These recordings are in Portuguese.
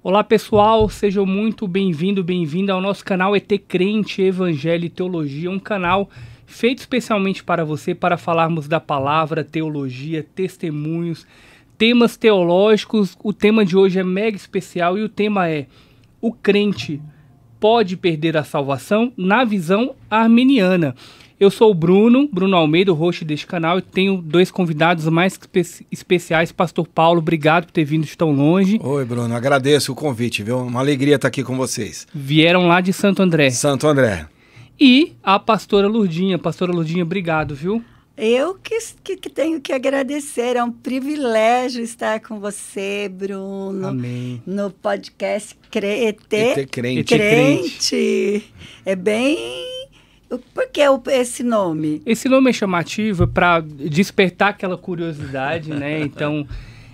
Olá pessoal, sejam muito bem-vindo ao nosso canal ET Crente, Evangelho e Teologia, um canal feito especialmente para você, para falarmos da palavra, teologia, testemunhos, temas teológicos. O tema de hoje é mega especial e o tema é: o crente pode perder a salvação na visão arminiana. Eu sou o Bruno Almeida, o host deste canal, e tenho dois convidados mais especiais. Pastor Paulo, obrigado por ter vindo de tão longe. Oi, Bruno, agradeço o convite, viu? Uma alegria estar aqui com vocês. Vieram lá de Santo André. Santo André. E a pastora Lurdinha. Pastora Lurdinha, obrigado, viu? Eu que tenho que agradecer, é um privilégio estar com você, Bruno. Amém. No podcast ET Crente. Crente. É bem... Por que esse nome? Esse nome é chamativo para despertar aquela curiosidade, né? Então,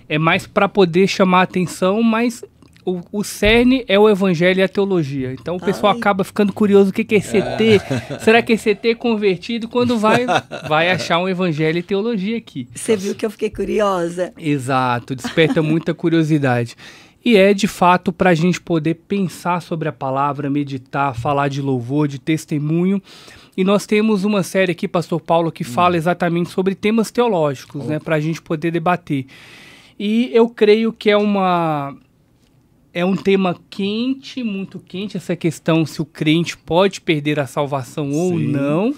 é mais para poder chamar a atenção, mas o cerne é o evangelho e a teologia. Então, o pessoal acaba ficando curioso, o que é ECT? Será que ECT é convertido? Quando vai achar um evangelho e teologia aqui. Você viu que eu fiquei curiosa? Exato, desperta muita curiosidade. E é, de fato, para a gente poder pensar sobre a palavra, meditar, falar de louvor, de testemunho. E nós temos uma série aqui, Pastor Paulo, que fala exatamente sobre temas teológicos, né, para a gente poder debater. E eu creio que é um tema quente, muito quente, essa questão se o crente pode perder a salvação ou não.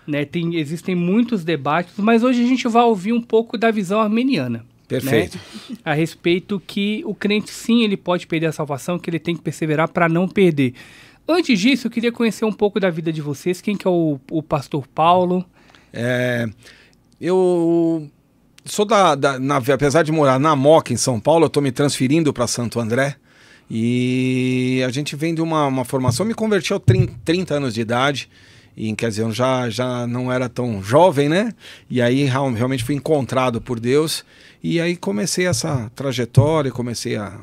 Né, existem muitos debates, mas hoje a gente vai ouvir um pouco da visão arminiana. Perfeito. Né? A respeito que o crente, sim, ele pode perder a salvação, que ele tem que perseverar para não perder. Antes disso, eu queria conhecer um pouco da vida de vocês. Quem que é o pastor Paulo? Eu sou apesar de morar na Moca, em São Paulo, eu estou me transferindo para Santo André. E a gente vem de uma formação, eu me converti aos 30 anos de idade. E, quer dizer, eu já não era tão jovem, né? E aí realmente fui encontrado por Deus. E aí comecei essa trajetória, comecei a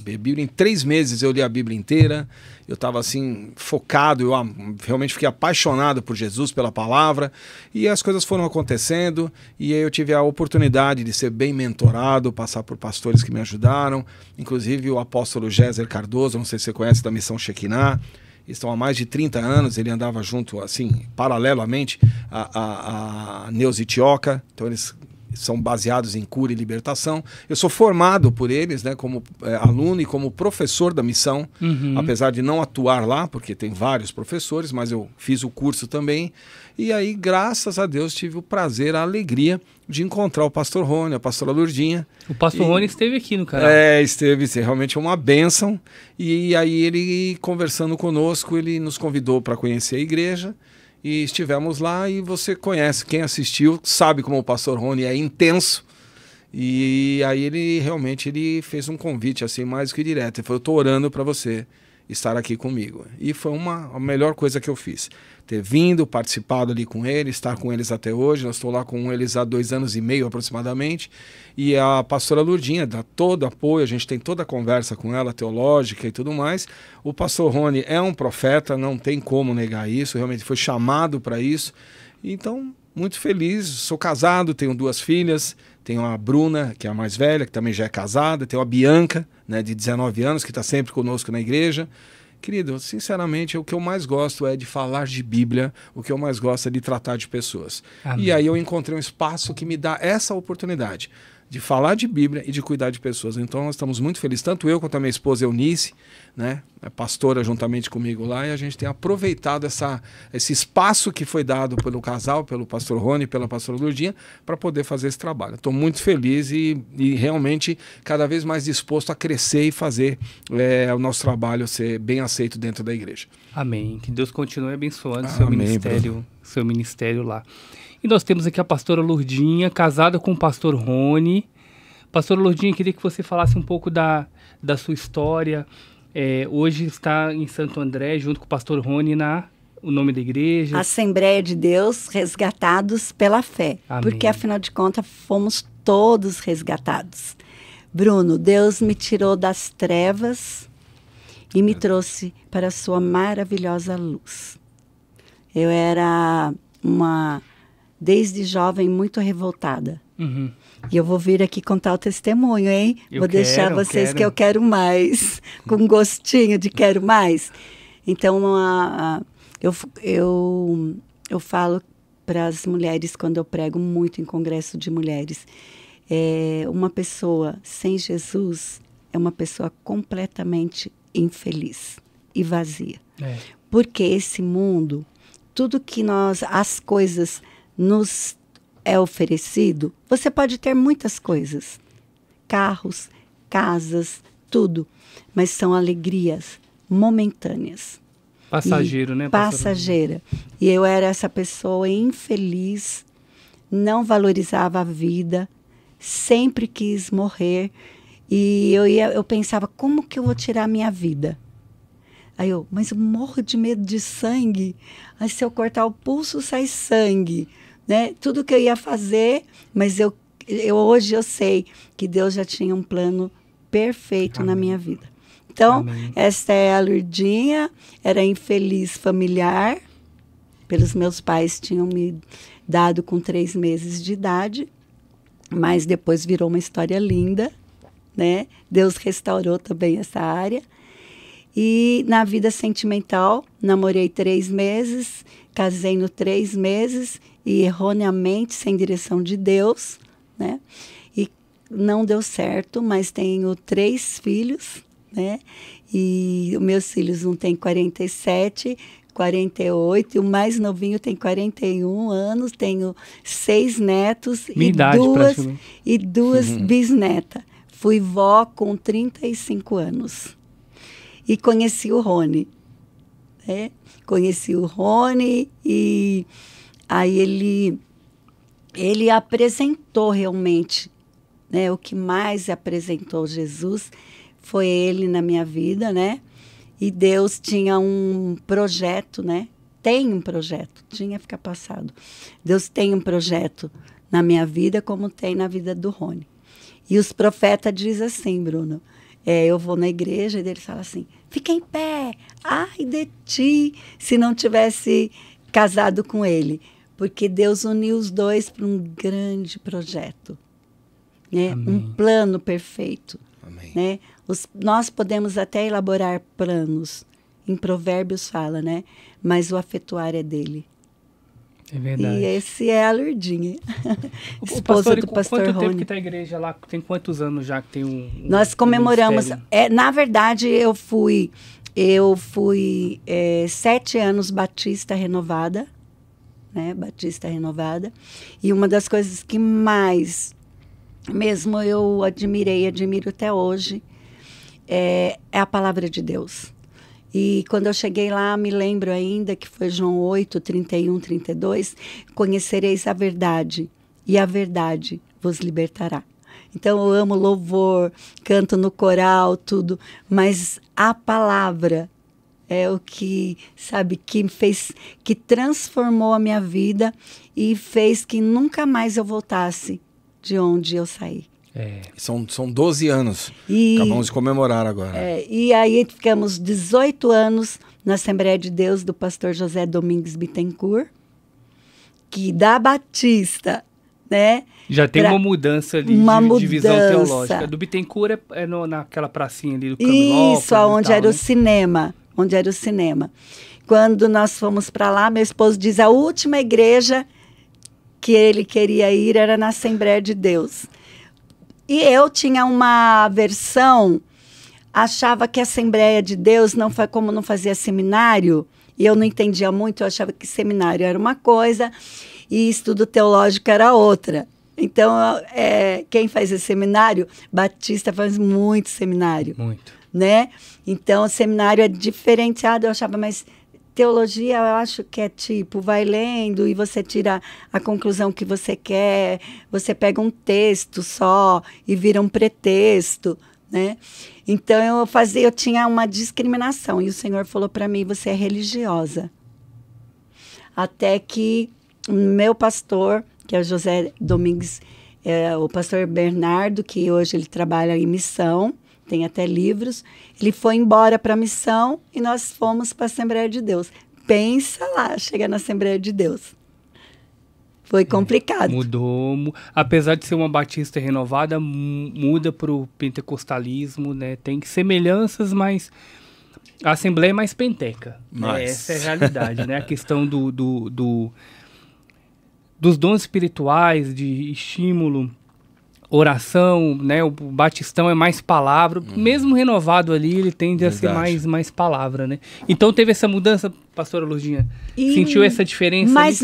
Bíblia. Em 3 meses eu li a Bíblia inteira. Eu estava assim, focado, eu realmente fiquei apaixonado por Jesus, pela palavra. E as coisas foram acontecendo. E aí eu tive a oportunidade de ser bem mentorado, passar por pastores que me ajudaram. Inclusive o apóstolo Géser Cardoso, não sei se você conhece, da Missão Shekinah. Estão há mais de 30 anos, ele andava junto, assim, paralelamente a Neuza Itioca. Então eles são baseados em cura e libertação. Eu sou formado por eles, né, como aluno e como professor da missão, apesar de não atuar lá, porque tem vários professores, mas eu fiz o curso também. E aí, graças a Deus, tive o prazer, a alegria de encontrar o pastor Rony, a pastora Lurdinha. O pastor Rony esteve aqui no canal. Esteve, realmente é uma bênção. E aí ele, conversando conosco, ele nos convidou para conhecer a igreja. E estivemos lá e você conhece, quem assistiu sabe como o pastor Rony é intenso. E aí ele fez um convite assim mais que direto. Ele falou: eu estou orando para você estar aqui comigo. E foi a melhor coisa que eu fiz. Ter vindo, participado ali com ele, estar com eles até hoje. Nós estou lá com eles há 2 anos e meio aproximadamente. E a pastora Lurdinha dá todo apoio, a gente tem toda a conversa com ela, teológica e tudo mais. O pastor Rony é um profeta, não tem como negar isso, realmente foi chamado para isso. Então, muito feliz, sou casado, tenho 2 filhas, tenho a Bruna, que é a mais velha, que também já é casada, tenho a Bianca, né, de 19 anos, que está sempre conosco na igreja. Querido, sinceramente, o que eu mais gosto é de falar de Bíblia, o que eu mais gosto é de tratar de pessoas. Amém. E aí eu encontrei um espaço que me dá essa oportunidade de falar de Bíblia e de cuidar de pessoas. Então nós estamos muito felizes, tanto eu quanto a minha esposa Eunice, né, é pastora juntamente comigo lá, e a gente tem aproveitado esse espaço que foi dado pelo casal, pelo pastor Rony e pela pastora Lurdinha, para poder fazer esse trabalho. Estou muito feliz e realmente cada vez mais disposto a crescer e fazer o nosso trabalho ser bem aceito dentro da igreja. Amém. Que Deus continue abençoando Amém, seu ministério lá. E nós temos aqui a pastora Lurdinha, casada com o pastor Rony. Pastora Lurdinha, queria que você falasse um pouco da sua história. Hoje está em Santo André, junto com o pastor Rony, o nome da igreja. Assembleia de Deus, resgatados pela fé. Amém. Porque, afinal de contas, fomos todos resgatados. Bruno, Deus me tirou das trevas e me trouxe para a sua maravilhosa luz. Eu era desde jovem, muito revoltada. Uhum. E eu vou vir aqui contar o testemunho, hein? Vou deixar vocês quero. que eu quero mais, com gostinho de quero mais. Então, eu falo para as mulheres, quando eu prego muito em congresso de mulheres, uma pessoa sem Jesus é uma pessoa completamente infeliz e vazia. Porque esse mundo, tudo que as coisas nos é oferecido, você pode ter muitas coisas, carros, casas, tudo, mas são alegrias momentâneas. Passageiro, né? Passageira. E eu era essa pessoa infeliz, não valorizava a vida, sempre quis morrer. E eu pensava, como que eu vou tirar a minha vida? Aí mas eu morro de medo de sangue. Aí se eu cortar o pulso, sai sangue. Né? Tudo que eu ia fazer, mas hoje eu sei que Deus já tinha um plano perfeito na minha vida. Então, esta é a Lurdinha, era infeliz familiar, pelos meus pais tinham me dado com 3 meses de idade, mas depois virou uma história linda, né? Deus restaurou também essa área. E na vida sentimental, namorei 3 meses, casei no 3 meses, e erroneamente, sem direção de Deus, né? E não deu certo, mas tenho 3 filhos, né? E os meus filhos, um tem 47, 48, e o mais novinho tem 41 anos, tenho 6 netos e duas bisnetas. Fui vó com 35 anos. E conheci o Rony, né? Conheci o Rony e aí ele apresentou realmente, né? O que mais apresentou Jesus foi ele na minha vida, né? E Deus tinha um projeto, né? Tem um projeto, tinha que ficar passado. Deus tem um projeto na minha vida como tem na vida do Rony. E os profetas dizem assim, Bruno, eu vou na igreja e eles falam assim, fica em pé, ai de ti, se não tivesse casado com ele. Porque Deus uniu os dois para um grande projeto, né? Um plano perfeito. Amém. Né? Nós podemos até elaborar planos, em Provérbios fala, né? Mas o afetuar é dele. É verdade. E esse é a Lurdinha, esposa do pastor Rony. Quanto Rony. tempo que está a igreja lá? Tem quantos anos já que tem Nós comemoramos. Na verdade, eu fui 7 anos Batista Renovada, né? Batista Renovada. E uma das coisas que mais mesmo eu admiro até hoje, é a palavra de Deus. E quando eu cheguei lá, me lembro ainda que foi João 8, 31, 32, conhecereis a verdade, e a verdade vos libertará. Então, eu amo louvor, canto no coral, tudo, mas a palavra é o que, sabe, que transformou a minha vida e fez que nunca mais eu voltasse de onde eu saí. São 12 anos. Acabamos de comemorar agora. E aí ficamos 18 anos na Assembleia de Deus do pastor José Domingues Bittencourt, que da Batista, né? Já tem uma mudança ali de visão teológica. Do Bittencourt naquela pracinha ali do Camilópolis. Isso, onde era o cinema. Onde era o cinema. Quando nós fomos para lá, meu esposo diz, a última igreja que ele queria ir era na Assembleia de Deus. E eu tinha uma versão, achava que a Assembleia de Deus, como não fazia seminário, e eu não entendia muito, eu achava que seminário era uma coisa e estudo teológico era outra. Então, quem faz esse seminário, Batista faz muito seminário. Muito. Né? Então, o seminário é diferenciado, eu achava, mas teologia eu acho que é tipo, vai lendo e você tira a conclusão que você quer, você pega um texto só e vira um pretexto, né? Então, eu tinha uma discriminação e o Senhor falou para mim, você é religiosa. Até que meu pastor, que é o José Domingues, o pastor Bernardo, que hoje ele trabalha em missão, tem até livros, ele foi embora para a missão e nós fomos para a Assembleia de Deus. pensa lá, chegar na Assembleia de Deus. Foi complicado. Mudou. Apesar de ser uma batista renovada, muda para o pentecostalismo, né? Tem semelhanças, mas a Assembleia é mais penteca. Né? Essa é a realidade, né? A questão dos dons espirituais, de estímulo, oração, né? O batistão é mais palavra. Mesmo renovado ali, ele tende a ser mais palavra, né? Então teve essa mudança, pastora Lourdinha? Sentiu essa diferença? Mas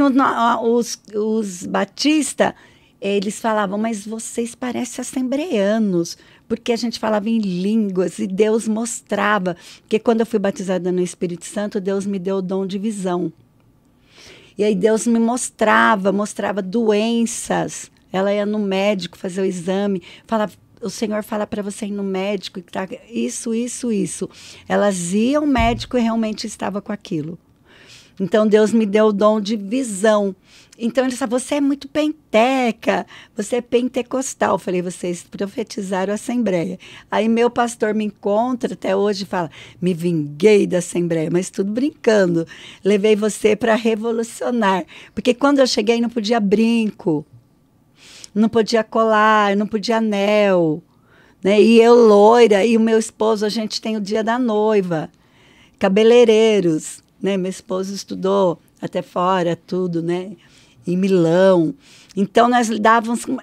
os batistas, eles falavam, mas vocês parecem assembleanos, porque a gente falava em línguas e Deus mostrava. Porque quando eu fui batizada no Espírito Santo, Deus me deu o dom de visão. E aí Deus me mostrava doenças. Ela ia no médico fazer o exame, falava, o Senhor fala para você ir no médico, que tá isso. Elas iam ao médico e realmente estava com aquilo. Então, Deus me deu o dom de visão. Então, ele falou, você é muito penteca, você é pentecostal. Eu falei, vocês profetizaram a Assembleia. Aí, meu pastor me encontra até hoje e fala, me vinguei da Assembleia, mas tudo brincando. Levei você para revolucionar. Porque quando eu cheguei, não podia brinco. Não podia colar, não podia anel, né? E eu loira, e o meu esposo, a gente tem o dia da noiva, cabeleireiros, né? Meu esposo estudou até fora, tudo, né? Em Milão. Então, nós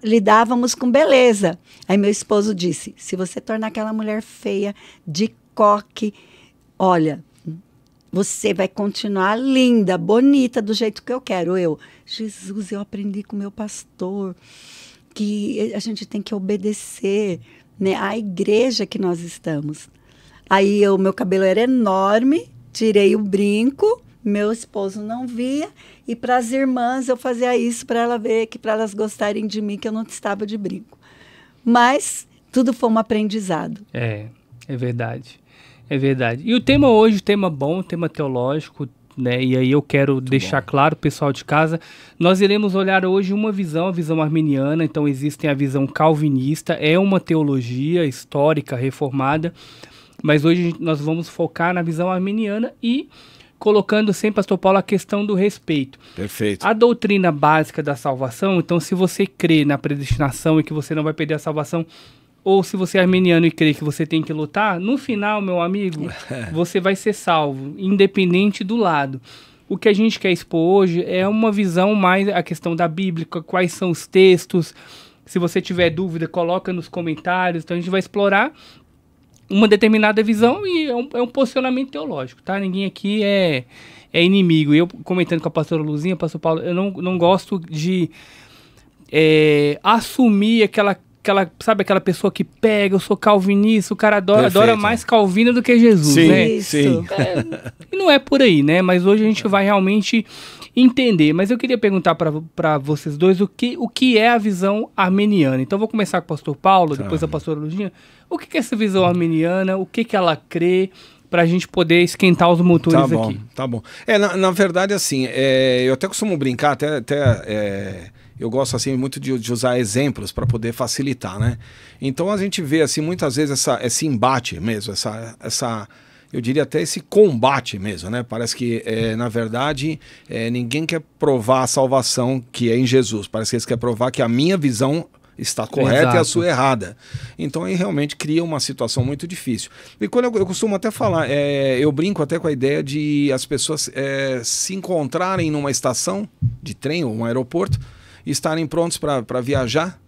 lidávamos com beleza. Aí meu esposo disse, se você tornar aquela mulher feia, de coque, olha, você vai continuar linda, bonita, do jeito que eu quero. Jesus, eu aprendi com o meu pastor que a gente tem que obedecer, né, à igreja que nós estamos. Aí meu cabelo era enorme, tirei o brinco, meu esposo não via, e para as irmãs eu fazia isso para ela ver, para elas gostarem de mim, que eu não estava de brinco. Mas tudo foi um aprendizado. É verdade. É verdade. E o tema hoje, tema bom, tema teológico, né? E aí eu quero deixar claro, pessoal de casa, nós iremos olhar hoje uma visão, a visão arminiana. Então existe a visão calvinista, é uma teologia histórica, reformada, mas hoje nós vamos focar na visão arminiana e colocando sempre, pastor Paulo, a questão do respeito. Perfeito. A doutrina básica da salvação, então se você crê na predestinação e que você não vai perder a salvação, ou se você é arminiano e crê que você tem que lutar, no final, meu amigo, você vai ser salvo, independente do lado. O que a gente quer expor hoje é uma visão mais a questão da Bíblia, quais são os textos. Se você tiver dúvida, coloca nos comentários. Então a gente vai explorar uma determinada visão e é um posicionamento teológico, tá? Ninguém aqui é inimigo. Eu comentando com a pastora Luzinha, pastor Paulo, eu não gosto de assumir sabe aquela pessoa que pega, eu sou calvinista, o cara adora mais Calvino do que Jesus, sim, né? Sim. E não é por aí, né? Mas hoje a gente vai realmente entender. Mas eu queria perguntar para vocês dois o que é a visão arminiana. Então vou começar com o pastor Paulo, depois a pastora Luzinha. O que é essa visão arminiana? O que ela crê? Para a gente poder esquentar os motores aqui. Tá bom. Na verdade, assim, eu até costumo brincar, eu gosto assim muito de usar exemplos para poder facilitar, né? Então a gente vê assim muitas vezes esse embate mesmo, eu diria até esse combate mesmo, né? Parece que na verdade ninguém quer provar a salvação que é em Jesus. Parece que eles querem provar que a minha visão está correta. Exato. E a sua errada. Então aí realmente cria uma situação muito difícil. E quando eu costumo até falar, eu brinco até com a ideia de as pessoas se encontrarem numa estação de trem ou um aeroporto, estarem prontos para viajar,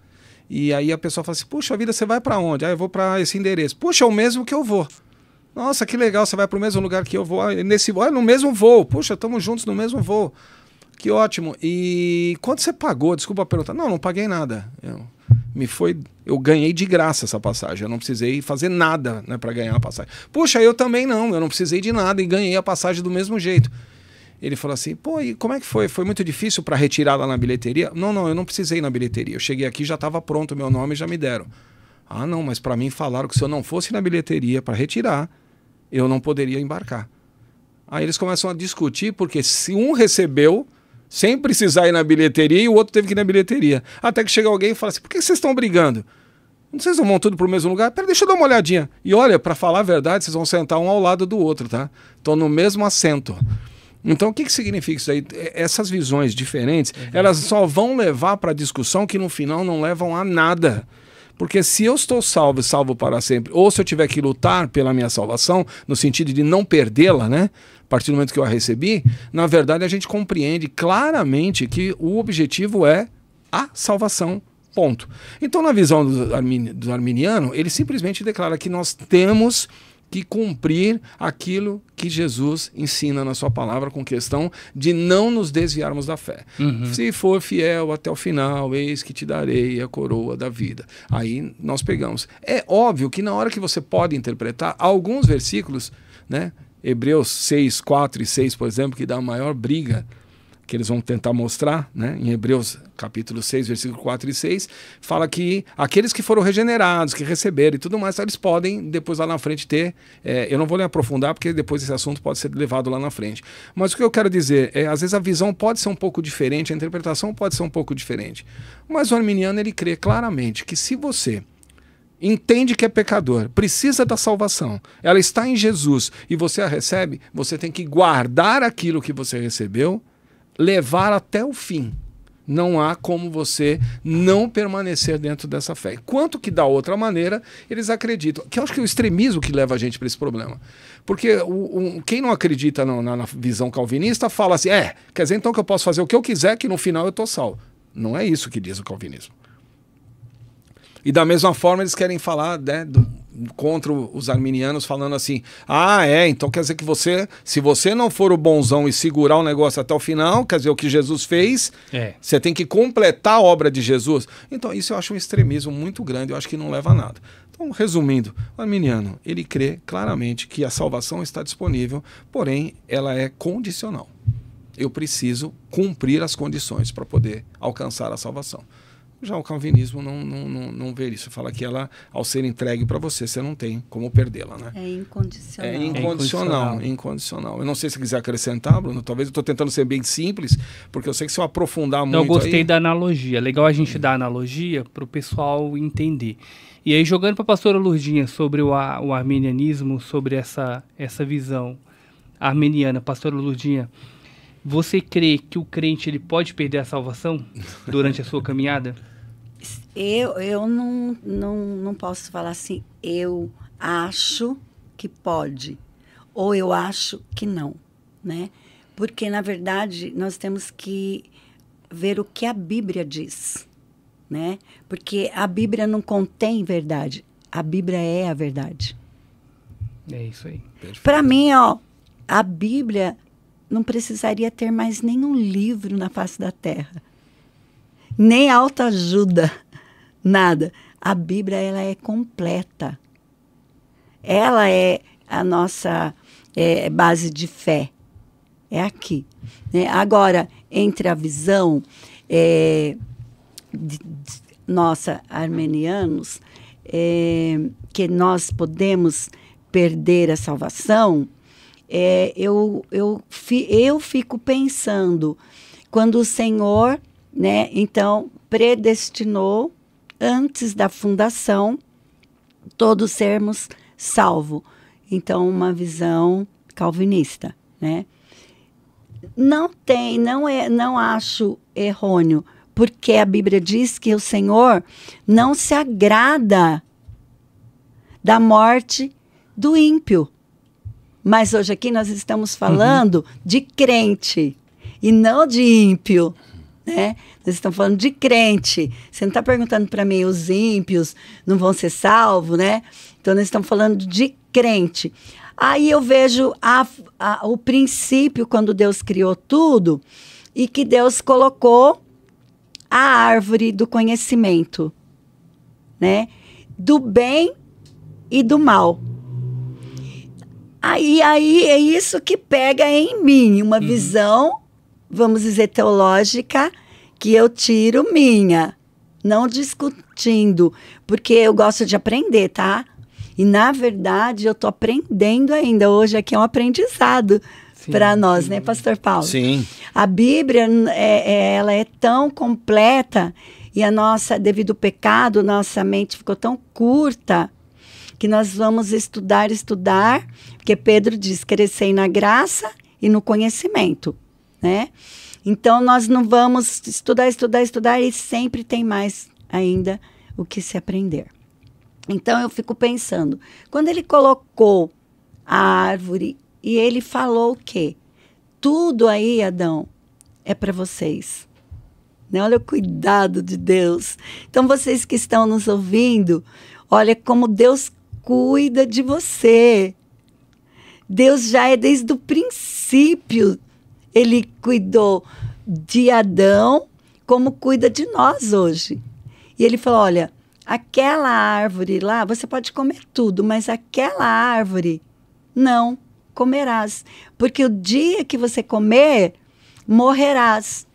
e aí a pessoa fala assim, puxa vida, você vai para onde? Eu vou para esse endereço. Puxa, é o mesmo que eu vou. Nossa, que legal, você vai para o mesmo lugar que eu vou. No mesmo voo. Puxa, estamos juntos no mesmo voo. Que ótimo. E quanto você pagou? Desculpa a pergunta. Não paguei nada. Eu ganhei de graça essa passagem. Eu não precisei fazer nada, né, para ganhar a passagem. Puxa, eu também não. Eu não precisei de nada e ganhei a passagem do mesmo jeito. Ele falou assim, e como é que foi? Foi muito difícil para retirar lá na bilheteria? Não, eu não precisei ir na bilheteria. Eu cheguei aqui, já estava pronto o meu nome e já me deram. Ah, não, mas para mim falaram que se eu não fosse na bilheteria para retirar, eu não poderia embarcar. Aí eles começam a discutir, porque se um recebeu sem precisar ir na bilheteria e o outro teve que ir na bilheteria. Até que chega alguém e fala assim, por que vocês estão brigando? Não vocês não vão tudo pro mesmo lugar? Pera, deixa eu dar uma olhadinha. E olha, para falar a verdade, vocês vão sentar um ao lado do outro, tá? Estão no mesmo assento. Então, o que significa isso aí? Essas visões diferentes, elas só vão levar para a discussão que no final não levam a nada. Porque se eu estou salvo e salvo para sempre, ou se eu tiver que lutar pela minha salvação, no sentido de não perdê-la, né? A partir do momento que eu a recebi, na verdade a gente compreende claramente que o objetivo é a salvação, ponto. Então, na visão do arminiano, ele simplesmente declara que nós temos que cumprir aquilo que Jesus ensina na sua palavra, com questão de não nos desviarmos da fé. Se for fiel até o final, eis que te darei a coroa da vida. Aí nós pegamos. É óbvio que na hora que você pode interpretar alguns versículos, né, Hebreus 6, 4 e 6, por exemplo, que dá a maior briga que eles vão tentar mostrar, né? Em Hebreus capítulo 6, versículo 4 e 6, fala que aqueles que foram regenerados, que receberam e tudo mais, eles podem depois lá na frente ter, eu não vou nem aprofundar porque depois esse assunto pode ser levado lá na frente. Mas o que eu quero dizer é, às vezes a visão pode ser um pouco diferente, a interpretação pode ser um pouco diferente. Mas o arminiano, ele crê claramente que se você entende que é pecador, precisa da salvação, ela está em Jesus e você a recebe, você tem que guardar aquilo que você recebeu, levar até o fim. Não há como você não permanecer dentro dessa fé. Enquanto que da outra maneira, eles acreditam. Que eu acho que é o extremismo que leva a gente para esse problema. Porque quem não acredita na visão calvinista fala assim, quer dizer então que eu posso fazer o que eu quiser que no final eu estou salvo. Não é isso que diz o calvinismo. E da mesma forma eles querem falar, né, contra os arminianos, falando assim, então quer dizer que se você não for o bonzão e segurar o negócio até o final, quer dizer, o que Jesus fez, você tem que completar a obra de Jesus. Então isso eu acho um extremismo muito grande, eu acho que não leva a nada. Então, resumindo, o arminiano, ele crê claramente que a salvação está disponível, porém ela é condicional. Eu preciso cumprir as condições para poder alcançar a salvação. Já o calvinismo não vê isso. Fala que ela, ao ser entregue para você, você não tem como perdê-la, né? É incondicional. É incondicional. Eu não sei se quiser acrescentar, Bruno. Talvez eu estou tentando ser bem simples, porque eu sei que se eu aprofundar muito... Eu gostei da analogia. Legal a gente dar analogia para o pessoal entender. E aí, jogando para a pastora Lurdinha sobre o arminianismo, sobre essa visão arminiana, pastora Lurdinha, você crê que o crente ele pode perder a salvação durante a sua caminhada? Eu não posso falar assim, eu acho que pode, ou eu acho que não, né? Porque, na verdade, nós temos que ver o que a Bíblia diz, né? Porque a Bíblia não contém verdade, a Bíblia é a verdade. É isso aí. Para mim, a Bíblia não precisaria ter mais nenhum livro na face da terra. Nem autoajuda, nada. A Bíblia, ela é completa. Ela é a nossa base de fé. É aqui. Né? Agora, entre a visão nossa, armenianos, que nós podemos perder a salvação, eu fico pensando, quando o Senhor, né, então, predestinou, antes da fundação, todos sermos salvos. Então, uma visão calvinista, né? Não acho errôneo, porque a Bíblia diz que o Senhor não se agrada da morte do ímpio. Mas hoje aqui nós estamos falando de crente e não de ímpio, né? Nós estamos falando de crente. Você não está perguntando para mim, os ímpios não vão ser salvos, né? Então, nós estamos falando de crente. Aí eu vejo o princípio, quando Deus criou tudo, e que Deus colocou a árvore do conhecimento, né? Do bem e do mal. Aí é isso que pega em mim, uma visão, vamos dizer, teológica, que eu tiro minha, não discutindo, porque eu gosto de aprender, tá? E, na verdade, eu estou aprendendo ainda. Hoje aqui é um aprendizado para nós, né, Pastor Paulo? Sim. A Bíblia, ela é tão completa e devido ao pecado, nossa mente ficou tão curta, que nós vamos estudar, porque Pedro diz, crescei na graça e no conhecimento, né? Então, nós não vamos estudar e sempre tem mais ainda o que se aprender. Então, eu fico pensando, quando ele colocou a árvore e ele falou o quê? Tudo aí, Adão, é para vocês. Né? Olha o cuidado de Deus. Então, vocês que estão nos ouvindo, olha como Deus cuida de você. Deus já é desde o princípio. Ele cuidou de Adão como cuida de nós hoje. E ele falou, olha, aquela árvore lá, você pode comer tudo, mas aquela árvore, não comerás. Porque o dia que você comer, morrerás.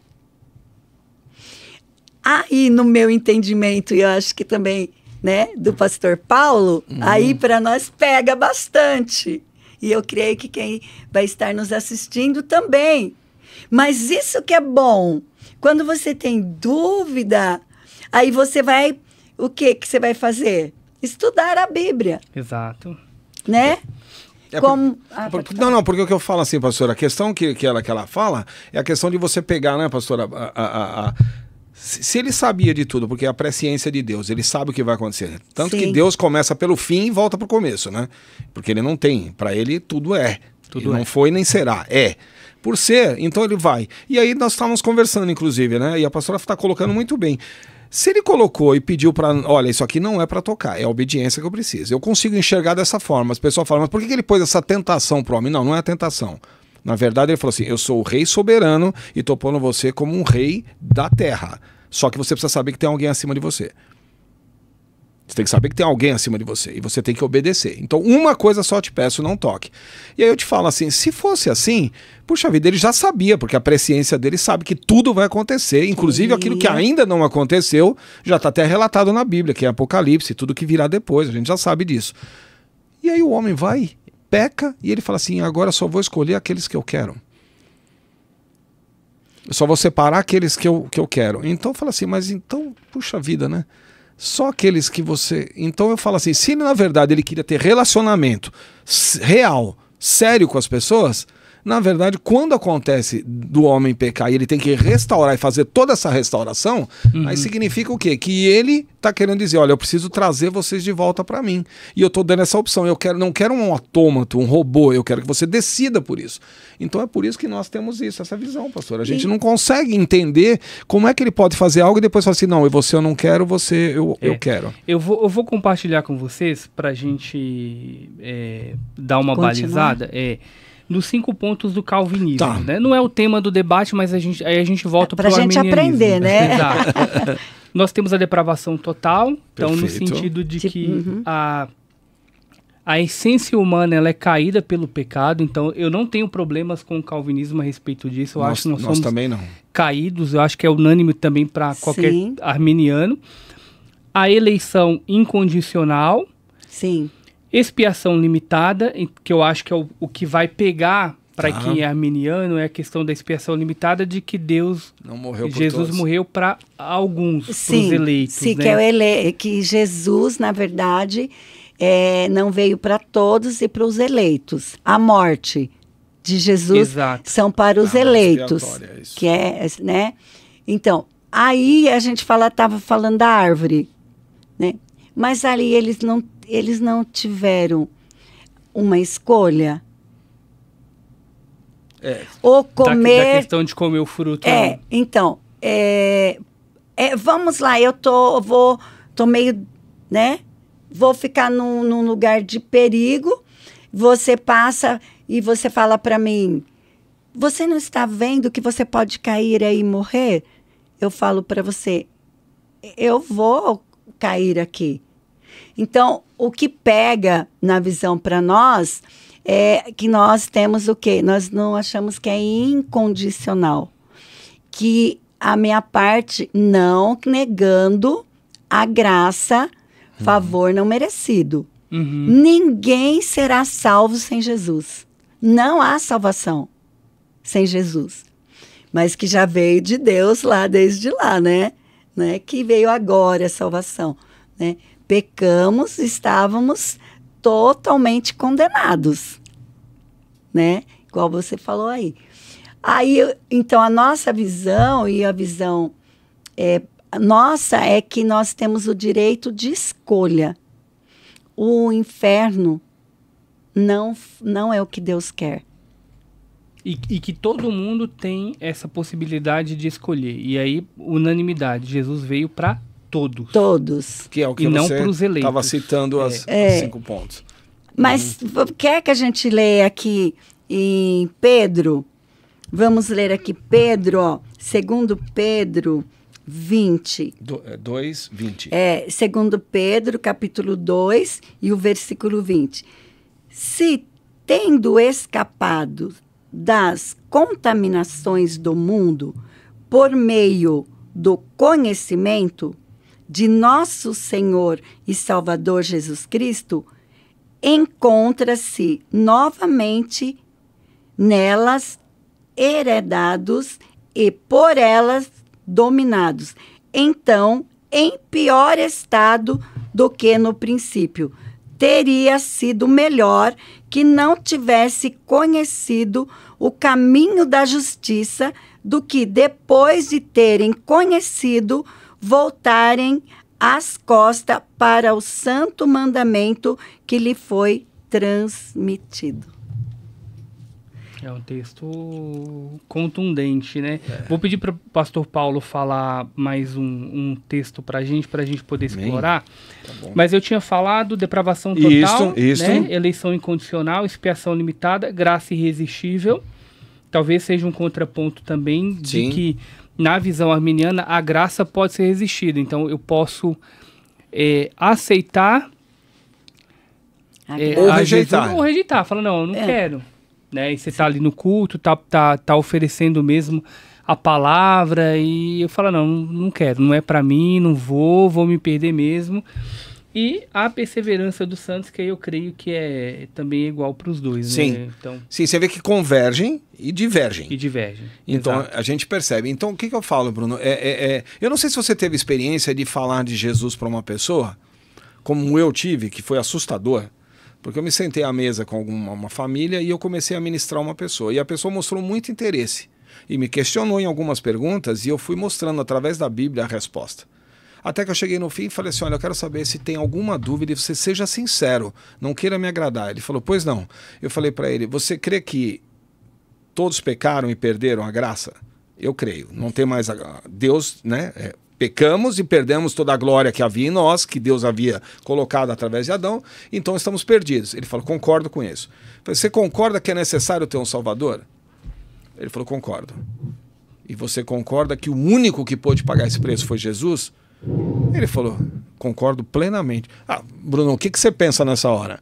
Aí, no meu entendimento, e eu acho que também, né, do pastor Paulo, aí para nós pega bastante. E eu creio que quem vai estar nos assistindo também. Mas isso que é bom. Quando você tem dúvida, aí você vai... O que você vai fazer? Estudar a Bíblia. Exato. Né? Como... Não, porque o que eu falo assim, pastora, a questão que ela fala é a questão de você pegar, né, pastora, se ele sabia de tudo, porque é a presciência de Deus, ele sabe o que vai acontecer. Tanto que Deus começa pelo fim e volta pro começo, né? Porque ele não tem, para ele tudo é. Tudo não foi nem será, é. Por ser, então ele vai. E aí nós estávamos conversando, inclusive, né? E a pastora está colocando muito bem. Se ele colocou e pediu para, olha, isso aqui não é para tocar, é a obediência que eu preciso. Eu consigo enxergar dessa forma. As pessoas falam, mas por que ele pôs essa tentação pro homem? Não, não é a tentação. Na verdade, ele falou assim, eu sou o rei soberano e estou pondo você como um rei da terra. Só que você precisa saber que tem alguém acima de você. Você tem que saber que tem alguém acima de você e você tem que obedecer. Então, uma coisa só te peço, não toque. E aí eu te falo assim, se fosse assim, puxa vida, ele já sabia, porque a presciência dele sabe que tudo vai acontecer, inclusive aquilo que ainda não aconteceu, já está até relatado na Bíblia, que é Apocalipse, tudo que virá depois, a gente já sabe disso. E aí o homem vai, peca, e ele fala assim, agora só vou escolher aqueles que eu quero. Eu só vou separar aqueles que eu quero. Então fala assim, mas então, puxa vida, né? Só aqueles que você... Então eu falo assim, se na verdade ele queria ter relacionamento real, sério com as pessoas, na verdade, quando acontece do homem pecar e ele tem que restaurar e fazer toda essa restauração, aí significa o quê? Que ele está querendo dizer, olha, eu preciso trazer vocês de volta para mim. E eu estou dando essa opção. Eu não quero um autômato, um robô, eu quero que você decida por isso. Então é por isso que nós temos isso, essa visão, pastor. A gente não consegue entender como é que ele pode fazer algo e depois falar assim, não, você eu não quero, você eu quero. Eu vou compartilhar com vocês para a gente dar uma balizada. Nos 5 pontos do calvinismo, tá, né? Não é o tema do debate, mas aí a gente volta para o arminianismo. Pra gente aprender, né? Exato. Nós temos a depravação total, então no sentido de que a essência humana ela é caída pelo pecado, então eu não tenho problemas com o calvinismo a respeito disso, eu acho que nós somos também não. caídos, eu acho que é unânime também para qualquer arminiano. A eleição incondicional. Sim. Expiação limitada, que eu acho que é o que vai pegar para quem é arminiano, é a questão da expiação limitada de que não morreu por Jesus todos. Morreu para alguns, para os eleitos. Sim, né? Que Jesus, na verdade, não veio para todos e para os eleitos. A morte de Jesus são para os eleitos. Que né? Então, aí a gente estava falando da árvore, né? Mas ali eles não tiveram uma escolha. Ou comer... Da questão de comer o fruto. Então, vamos lá, tô meio, né? Vou ficar num lugar de perigo, você passa e você fala para mim, você não está vendo que você pode cair aí e morrer? Eu falo para você, eu vou cair aqui. Então, o que pega na visão para nós é que nós temos o quê? Nós não achamos que é incondicional. Que a minha parte, não negando a graça, favor não merecido. Ninguém será salvo sem Jesus. Não há salvação sem Jesus. Mas que já veio de Deus lá, desde lá, né? Que veio agora a salvação, né? Pecamos, estávamos totalmente condenados, né? igual você falou aí. Aí, então, a nossa visão e a visão nossa é que nós temos o direito de escolha. O inferno não é o que Deus quer. E que todo mundo tem essa possibilidade de escolher. E aí, unanimidade. Jesus veio para todos. Todos. Que é o que E não você pros eleitos. estava citando os 5 pontos. Mas quer que a gente leia aqui em Pedro? Vamos ler aqui Pedro, ó, 2 Pedro 20. 2:20. 2 Pedro, capítulo 2, e o versículo 20. Se, tendo escapado das contaminações do mundo por meio do conhecimento de nosso Senhor e Salvador Jesus Cristo, encontra-se novamente nelas heredados e por elas dominados. Então, em pior estado do que no princípio. Teria sido melhor que não tivesse conhecido o caminho da justiça do que, depois de terem conhecido, voltarem as costas para o santo mandamento que lhe foi transmitido. É um texto contundente, né? Vou pedir para o pastor Paulo falar mais um texto para a gente poder explorar. Tá bom. Mas eu tinha falado depravação total, Isso. né? Eleição incondicional, expiação limitada, graça irresistível. Talvez seja um contraponto também de que, na visão arminiana, a graça pode ser resistida. Então, eu posso aceitar ou rejeitar. Jesus, ou rejeitar. Fala, não, eu não quero. Né? E você tá ali no culto, tá oferecendo mesmo a palavra, e eu falo, não quero, não é para mim, não vou me perder mesmo. E a perseverança dos santos, que aí eu creio que é também igual para os dois. Sim. Né? Então, sim, você vê que convergem e divergem. Então, exato. a gente percebe. Então, o que eu falo, Bruno? Eu não sei se você teve experiência de falar de Jesus para uma pessoa, como eu tive, que foi assustador. Porque eu me sentei à mesa com uma família e eu comecei a ministrar uma pessoa. E a pessoa mostrou muito interesse. E me questionou em algumas perguntas e eu fui mostrando através da Bíblia a resposta. Até que eu cheguei no fim e falei assim, olha, eu quero saber se tem alguma dúvida e você seja sincero, não queira me agradar. Ele falou, pois não. Eu falei para ele, você crê que todos pecaram e perderam a graça? Eu creio. Não tem mais Deus, né? Pecamos e perdemos toda a glória que havia em nós, que Deus havia colocado através de Adão, então estamos perdidos. Ele falou, concordo com isso. Eu falei, você concorda que é necessário ter um Salvador? Ele falou, concordo. E você concorda que o único que pôde pagar esse preço foi Jesus? Ele falou, concordo plenamente. Bruno, o que você pensa nessa hora?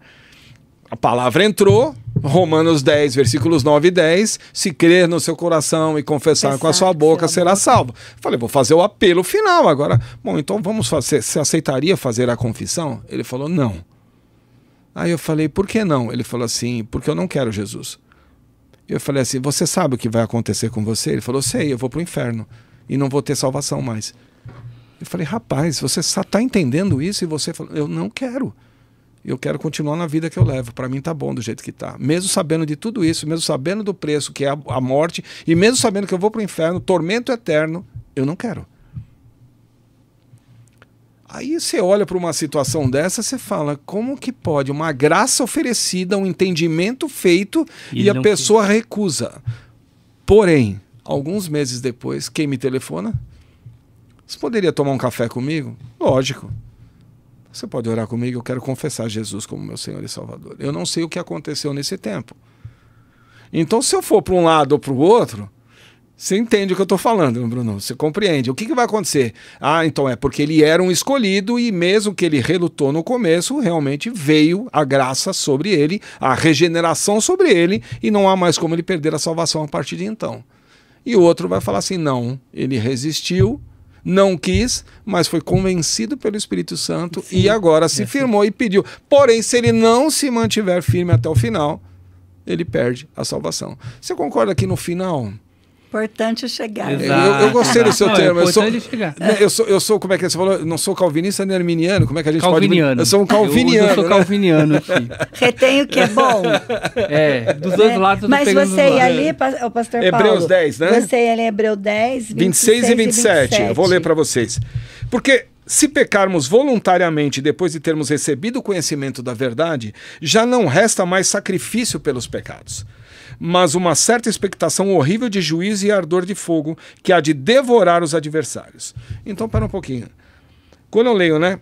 A palavra entrou, Romanos 10, versículos 9 e 10, se crer no seu coração e confessar com a sua boca, será salvo. Falei, vou fazer o apelo final agora. Bom, então vamos fazer, você aceitaria fazer a confissão? Ele falou, não. Aí eu falei, por que não? Ele falou assim, porque eu não quero Jesus. Eu falei assim, você sabe o que vai acontecer com você? Ele falou, sei, eu vou para o inferno e não vou ter salvação mais. Eu falei, rapaz, você está entendendo isso? E você falou, eu não quero. Eu quero continuar na vida que eu levo. Para mim tá bom do jeito que tá. Mesmo sabendo de tudo isso, mesmo sabendo do preço que é a morte, e mesmo sabendo que eu vou para o inferno, tormento eterno, eu não quero. Aí você olha para uma situação dessa, você fala, como que pode uma graça oferecida, um entendimento feito e a pessoa recusa? Porém, alguns meses depois, quem me telefona? Você poderia tomar um café comigo? Lógico. Você pode orar comigo, eu quero confessar Jesus como meu Senhor e Salvador. Eu não sei o que aconteceu nesse tempo. Então, se eu for para um lado ou para o outro, você entende o que eu estou falando, Bruno? Você compreende. O que vai acontecer? Então é porque ele era um escolhido e mesmo que ele relutou no começo, realmente veio a graça sobre ele, a regeneração sobre ele, e não há mais como ele perder a salvação a partir de então. E o outro vai falar assim, não, ele resistiu, não quis, mas foi convencido pelo Espírito Santo. Sim, e agora se firmou e pediu. Porém, se ele não se mantiver firme até o final, ele perde a salvação. Você concorda que no final, Importante chegar. Eu gostei do seu termo. É importante chegar. Eu sou, como é que você falou? Eu não sou calvinista nem arminiano. Como é que a gente calviniano. pode... Eu sou um calviniano. Eu sou calviniano aqui. Retém o que é bom. Dos dois lados eu tô Mas pegando você ia do lado. ali, o pastor Hebreus Paulo, 10, né? Você ia ali, Hebreus 10, 26 e 27. Eu vou ler para vocês. Porque se pecarmos voluntariamente depois de termos recebido o conhecimento da verdade, já não resta mais sacrifício pelos pecados, mas uma certa expectação horrível de juízo e ardor de fogo que há de devorar os adversários. Então, pera um pouquinho. Quando eu leio, né?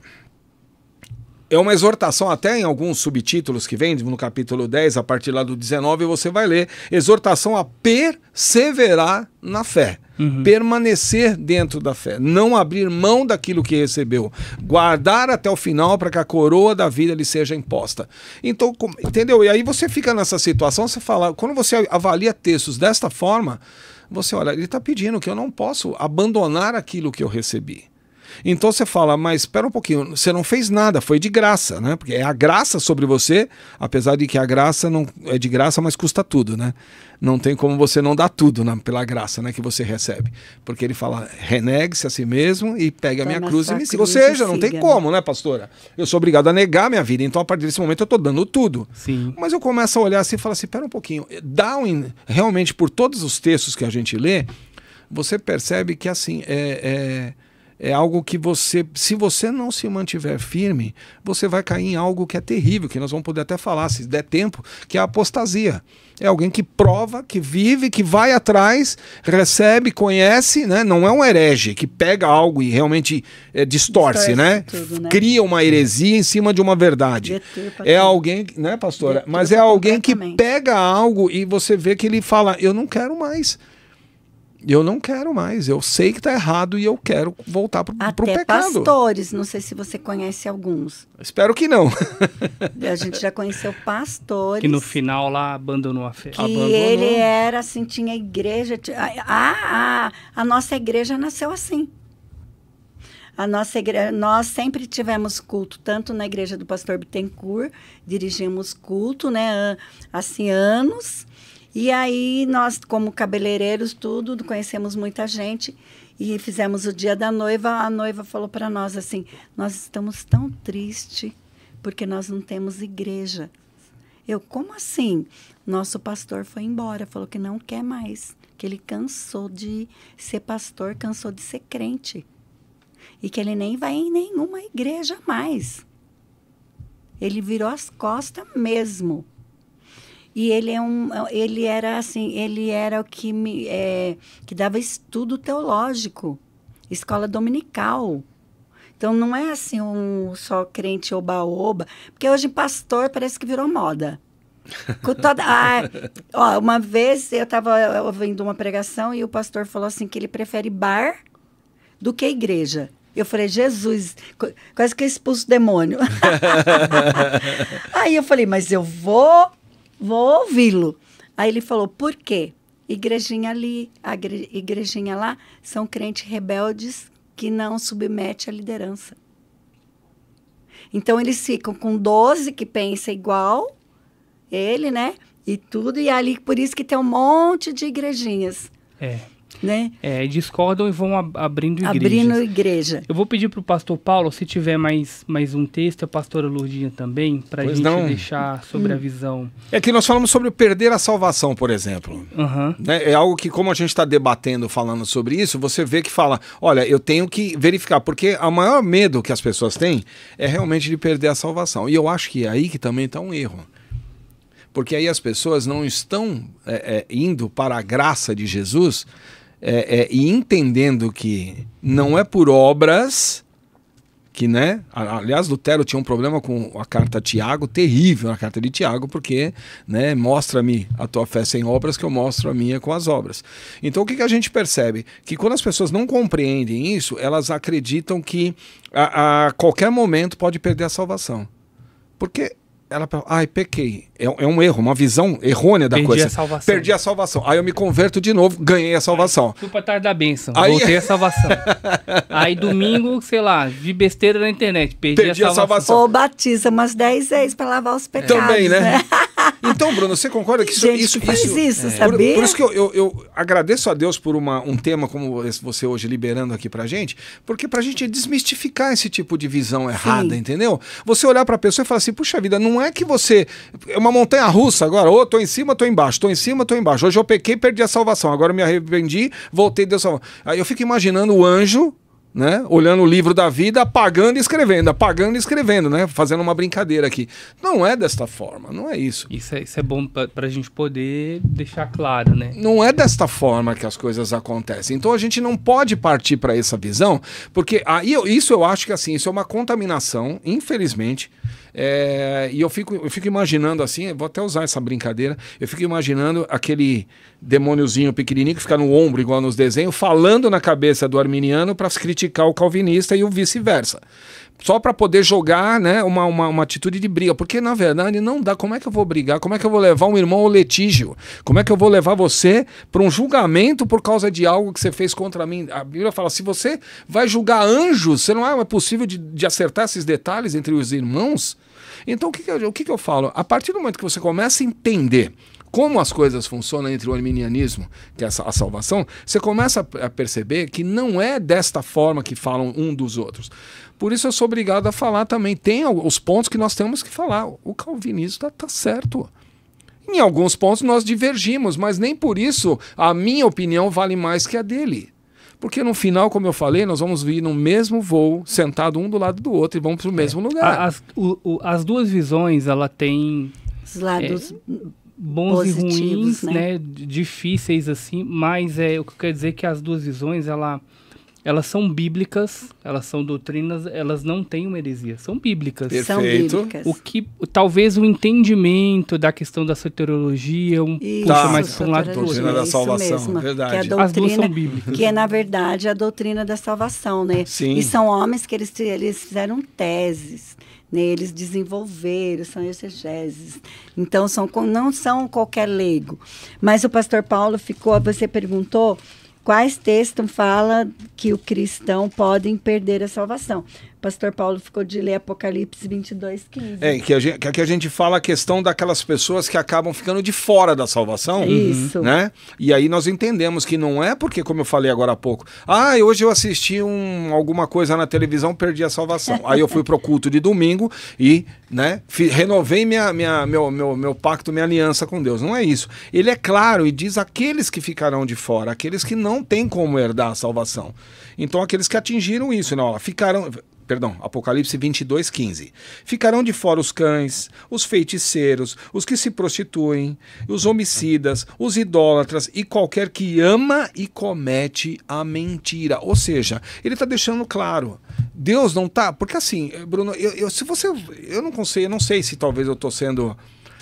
É uma exortação, até em alguns subtítulos que vem no capítulo 10, a partir lá do 19, você vai ler exortação a perseverar na fé. Permanecer dentro da fé, não abrir mão daquilo que recebeu, guardar até o final para que a coroa da vida lhe seja imposta. Então, entendeu? E aí você fica nessa situação, você fala, quando você avalia textos desta forma, você olha, ele está pedindo que eu não posso abandonar aquilo que eu recebi. Então você fala, mas espera um pouquinho, você não fez nada, foi de graça, né? Porque é a graça sobre você, apesar de que a graça não é de graça, mas custa tudo, né? Não tem como você não dar tudo, né, pela graça, né, que você recebe. Porque ele fala, renegue-se a si mesmo e pegue a minha cruz e me siga. Ou seja, não tem como, né, pastora? Eu sou obrigado a negar minha vida, então a partir desse momento eu estou dando tudo. Sim. Mas eu começo a olhar assim e falo assim, espera um pouquinho, realmente por todos os textos que a gente lê, você percebe que assim, é algo que você, se você não se mantiver firme, você vai cair em algo que é terrível, que nós vamos poder até falar, se der tempo, que é a apostasia. É alguém que prova, que vive, que vai atrás, recebe, conhece, né? Não é um herege que pega algo e realmente distorce, né? Tudo, né? Cria uma heresia em cima de uma verdade. É alguém, né, pastora? Mas é alguém que pega algo e você vê que ele fala, eu não quero mais. Eu não quero mais, eu sei que está errado e eu quero voltar para o pecado. Até pastores, não sei se você conhece alguns. Espero que não. A gente já conheceu pastores. Que no final lá abandonou a fé. Que ele era assim, tinha igreja. A nossa igreja nasceu assim. A nossa igreja, nós sempre tivemos culto, tanto na igreja do pastor Bittencourt, dirigimos culto, né, assim, anos. E aí nós, como cabeleireiros, tudo, conhecemos muita gente e fizemos o dia da noiva. A noiva falou para nós assim, nós estamos tão tristes porque nós não temos igreja. Eu, como assim? Nosso pastor foi embora, falou que não quer mais, que ele cansou de ser pastor, cansou de ser crente. E que ele nem vai em nenhuma igreja mais. Ele virou as costas mesmo. E ele era assim, ele era o que que dava estudo teológico, escola dominical. Então não é assim só crente oba-oba, porque hoje pastor parece que virou moda. Uma vez eu estava ouvindo uma pregação e o pastor falou assim que ele prefere bar do que igreja. Eu falei, Jesus, quase que eu expulso o demônio. Aí eu falei, mas eu vou ouvi-lo. Aí ele falou, por quê? Igrejinha ali, a igrejinha lá, são crentes rebeldes que não submetem à liderança. Então, eles ficam com 12 que pensa igual ele, né? E tudo, e ali, por isso que tem um monte de igrejinhas. Né? Discordam e vão abrindo igrejas. Abrindo igreja. Eu vou pedir para o pastor Paulo, se tiver mais um texto, a pastora Lourdinha também, para a gente deixar sobre a visão. É que nós falamos sobre perder a salvação, por exemplo. Né? É algo que, como a gente está debatendo, falando sobre isso, você vê que fala, olha, eu tenho que verificar, porque o maior medo que as pessoas têm é realmente de perder a salvação. E eu acho que é aí que também está um erro. Porque aí as pessoas não estão indo para a graça de Jesus e entendendo que não é por obras que, né? Aliás, Lutero tinha um problema com a carta a Tiago, terrível a carta de Tiago, porque, né, mostra-me a tua fé sem obras que eu mostro a minha com as obras. Então o que a gente percebe? Que quando as pessoas não compreendem isso, elas acreditam que a qualquer momento pode perder a salvação. Porque ela fala, ai, pequei. É um erro, uma visão errônea da coisa. Perdi a salvação. Perdi a salvação. Aí eu me converto de novo, ganhei a salvação. Fui pra tarde da bênção, Aí- voltei a salvação. Aí domingo, sei lá, vi besteira na internet, perdi a salvação. Ou batiza umas 10 vezes para lavar os pecados. Também, né? Então, Bruno, você concorda que Gente, faz isso, sabia? Por isso que eu agradeço a Deus por um tema como você hoje liberando aqui pra gente, porque pra gente desmistificar esse tipo de visão errada, entendeu? Você olhar pra pessoa e falar assim, puxa vida, não é que você... É uma montanha russa agora, ou tô em cima, tô embaixo, tô em cima, tô embaixo. Hoje eu pequei, perdi a salvação, agora eu me arrependi, voltei, Deus salvou. Aí eu fico imaginando o anjo, né, olhando o livro da vida, apagando e escrevendo, né, fazendo uma brincadeira aqui. Não é desta forma, não é isso. Isso é bom pra gente poder deixar claro, né? Não é desta forma que as coisas acontecem. Então a gente não pode partir para essa visão, porque aí isso eu acho que assim, isso é uma contaminação, infelizmente. E eu fico imaginando assim, vou até usar essa brincadeira, eu fico imaginando aquele demôniozinho pequenininho que fica no ombro, igual nos desenhos, falando na cabeça do arminiano para criticar o calvinista e o vice-versa. Só para poder jogar, né, uma atitude de briga. Porque, na verdade, não dá. Como é que eu vou brigar? Como é que eu vou levar um irmão ao litígio? Como é que eu vou levar você para um julgamento por causa de algo que você fez contra mim? A Bíblia fala, se você vai julgar anjos, você não é possível de acertar esses detalhes entre os irmãos? Então, o que eu falo? A partir do momento que você começa a entender como as coisas funcionam entre o arminianismo, que é a salvação, você começa a perceber que não é desta forma que falam um dos outros. Por isso eu sou obrigado a falar também. Tem os pontos que nós temos que falar. O calvinista está certo. Em alguns pontos nós divergimos, mas nem por isso a minha opinião vale mais que a dele. Porque no final, como eu falei, nós vamos vir no mesmo voo, sentado um do lado do outro e vamos para o mesmo lugar. As duas visões, ela tem Os lados bons positivos, e ruins, né? Difíceis assim, mas o que quer dizer que as duas visões, elas são bíblicas, elas são doutrinas, elas não têm uma heresia, são bíblicas. São Perfeito. bíblicas. Talvez o entendimento da questão da soteriologia puxa mais para um lado do outro. Doutrina da isso salvação, mesmo, verdade. que é a As duas doutrina, são bíblicas. que é, na verdade, a doutrina da salvação, né? Sim. E são homens que eles fizeram teses, né? Eles desenvolveram, são exegeses. Então, não são qualquer leigo. Mas o pastor Paulo você perguntou quais textos falam que o cristão podem perder a salvação. O pastor Paulo ficou de ler Apocalipse 22:15. Que aqui a gente fala a questão daquelas pessoas que acabam ficando de fora da salvação. Isso. Né? E aí nós entendemos que não é porque, como eu falei agora há pouco, hoje eu assisti alguma coisa na televisão, perdi a salvação. Aí eu fui pro culto de domingo e, né, renovei meu pacto, minha aliança com Deus. Não é isso. Ele é claro e diz aqueles que ficarão de fora, aqueles que não têm como herdar a salvação. Então aqueles que atingiram isso, não, Apocalipse 22:15. Ficarão de fora os cães, os feiticeiros, os que se prostituem, os homicidas, os idólatras e qualquer que ama e comete a mentira. Ou seja, ele está deixando claro. Deus não está... Porque assim, Bruno, eu não sei se talvez eu estou sendo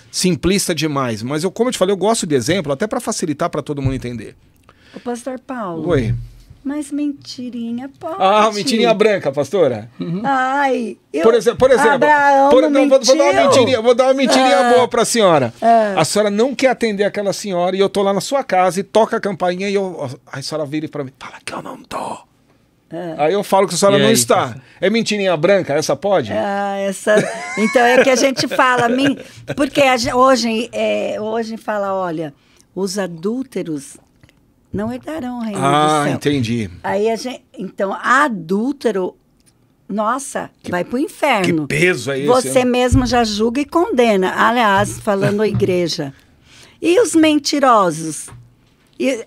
simplista demais, mas como eu te falei, eu gosto de exemplo até para facilitar para todo mundo entender. O pastor Paulo. Oi. Mas mentirinha pode. Mentirinha branca, pastora. Ai, Por exemplo, Abraão vou dar uma mentirinha boa para a senhora. A senhora não quer atender aquela senhora e eu tô lá na sua casa e toca a campainha e a senhora vira para mim, fala que eu não tô. Aí eu falo que a senhora não está. É mentirinha branca? Essa pode? Então é que a gente fala, porque hoje fala, olha, os adúlteros não herdarão o reino do céu. Entendi. Aí então, adúltero, nossa, vai pro inferno. Que peso é esse? Você mesmo já julga e condena. Aliás, falando a igreja. E os mentirosos?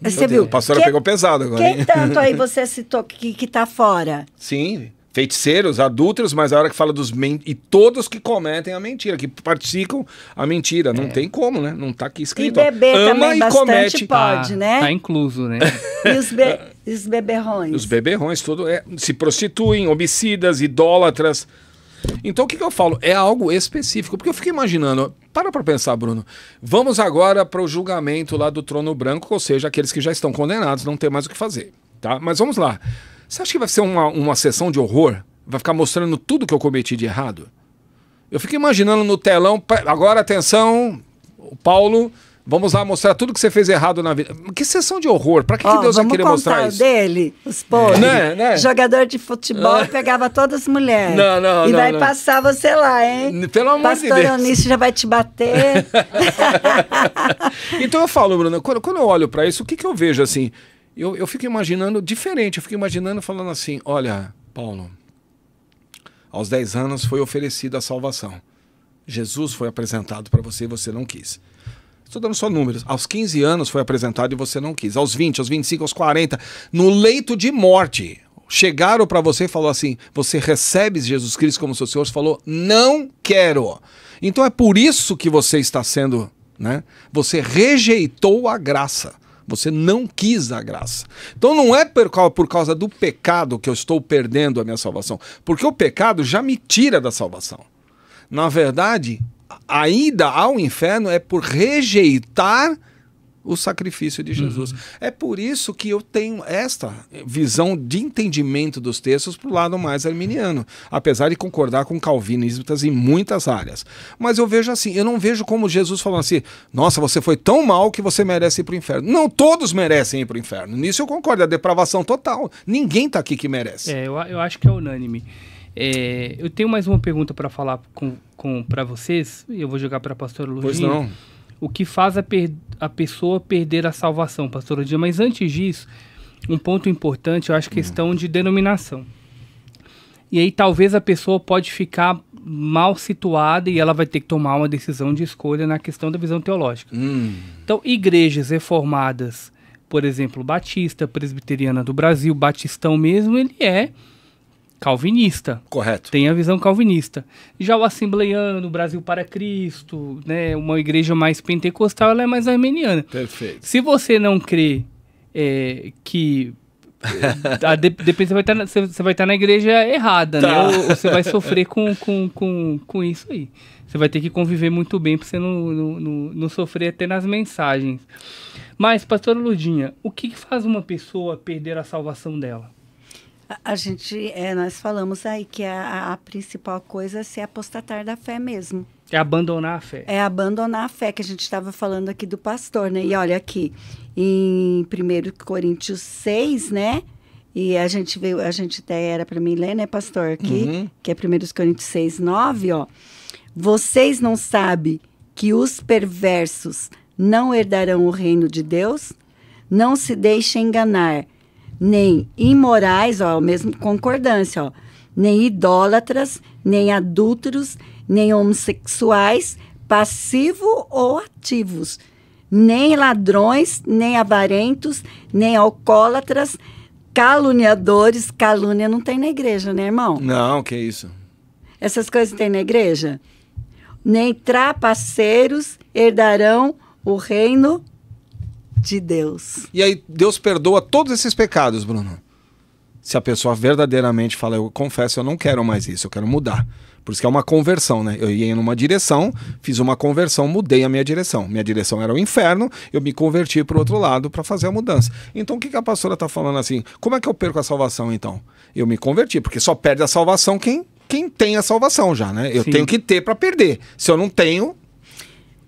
Você viu? A pastora pegou pesado agora. Quem tanto aí você citou que tá fora? Sim, feiticeiros, adúlteros, mas a hora que fala e todos que cometem a mentira, que praticam a mentira. Não tem como, né? Não tá aqui escrito. E beber ama também e bastante comete. pode, né? Tá incluso, né? E os beberrões? Os beberrões, tudo se prostituem, homicidas, idólatras. Então o que eu falo? É algo específico. Porque eu fico imaginando, para pensar, Bruno. Vamos agora para o julgamento lá do trono branco, ou seja, aqueles que já estão condenados, não tem mais o que fazer. Tá? Mas vamos lá. Você acha que vai ser uma sessão de horror? Vai ficar mostrando tudo que eu cometi de errado? Eu fico imaginando no telão, agora atenção, o Paulo, vamos lá mostrar tudo que você fez errado na vida. Que sessão de horror, pra que Deus vai querer mostrar isso? Dele, os podres. Né? Jogador de futebol pegava todas as mulheres. Não, e vai passar você lá, hein? Pelo amor de Deus. Pastor Eunício já vai te bater. Então eu falo, Bruno, quando eu olho pra isso, o que eu vejo assim? Eu fico imaginando diferente, eu fico imaginando falando assim, olha, Paulo, aos 10 anos foi oferecida a salvação. Jesus foi apresentado para você e você não quis. Estou dando só números. Aos 15 anos foi apresentado e você não quis. Aos 20, aos 25, aos 40, no leito de morte, chegaram para você e falou assim, você recebe Jesus Cristo como seu Senhor? Você falou, não quero. Então é por isso que você está sendo, né? Você rejeitou a graça. Você não quis a graça. Então não é por causa do pecado que eu estou perdendo a minha salvação. Porque o pecado já me tira da salvação. Na verdade, a ida ao inferno é por rejeitar o sacrifício de Jesus. É por isso que eu tenho esta visão de entendimento dos textos para o lado mais arminiano, apesar de concordar com calvinistas em muitas áreas. Mas eu vejo assim, eu não vejo como Jesus falando assim, nossa, você foi tão mal que você merece ir para o inferno. Não, todos merecem ir para o inferno. Nisso eu concordo, é a depravação total. Ninguém está aqui que merece. Eu acho que é unânime. Eu tenho mais uma pergunta para falar para vocês, e eu vou jogar para a pastora Lurdinha. Pois não. O que faz a pessoa perder a salvação, pastor Lurdinha? Mas antes disso, um ponto importante, eu acho, questão de denominação. E aí talvez a pessoa pode ficar mal situada e ela vai ter que tomar uma decisão de escolha na questão da visão teológica. Então, igrejas reformadas, por exemplo, Batista, Presbiteriana do Brasil, Batistão mesmo, ele é calvinista. Correto. Tem a visão calvinista. Já o Assembleiano, Brasil para Cristo, né, uma igreja mais pentecostal, ela é mais armeniana. Perfeito. Se você não crê que... depende, você vai estar na igreja errada, né? Ou você vai sofrer com isso aí. Você vai ter que conviver muito bem para você não sofrer até nas mensagens. Mas, pastora Lurdinha, o que faz uma pessoa perder a salvação dela? Nós falamos aí que a principal coisa é se apostatar da fé mesmo. É abandonar a fé. É abandonar a fé, que a gente estava falando aqui do pastor, né? E olha aqui, em 1 Coríntios 6, né? E a gente até era para mim ler, né, pastor, aqui, que é 1 Coríntios 6, 9, ó. Vocês não sabem que os perversos não herdarão o reino de Deus? Não se deixem enganar. Nem imorais, ó, mesmo concordância, ó, nem idólatras, nem adúlteros, nem homossexuais, passivos ou ativos, nem ladrões, nem avarentos, nem alcoólatras, caluniadores. Calúnia não tem na igreja, né, irmão? Não, que isso. Essas coisas tem na igreja? Nem trapaceiros herdarão o reino de Deus. E aí Deus perdoa todos esses pecados, Bruno. Se a pessoa verdadeiramente fala, eu confesso, eu não quero mais isso, eu quero mudar. Por isso que é uma conversão, né? Eu ia numa direção, fiz uma conversão, mudei a minha direção. Minha direção era o inferno, eu me converti para o outro lado para fazer a mudança. Então o que a pastora está falando assim? Como é que eu perco a salvação então? Eu me converti, porque só perde a salvação quem tem a salvação já, né? Eu tenho que ter para perder. Se eu não tenho...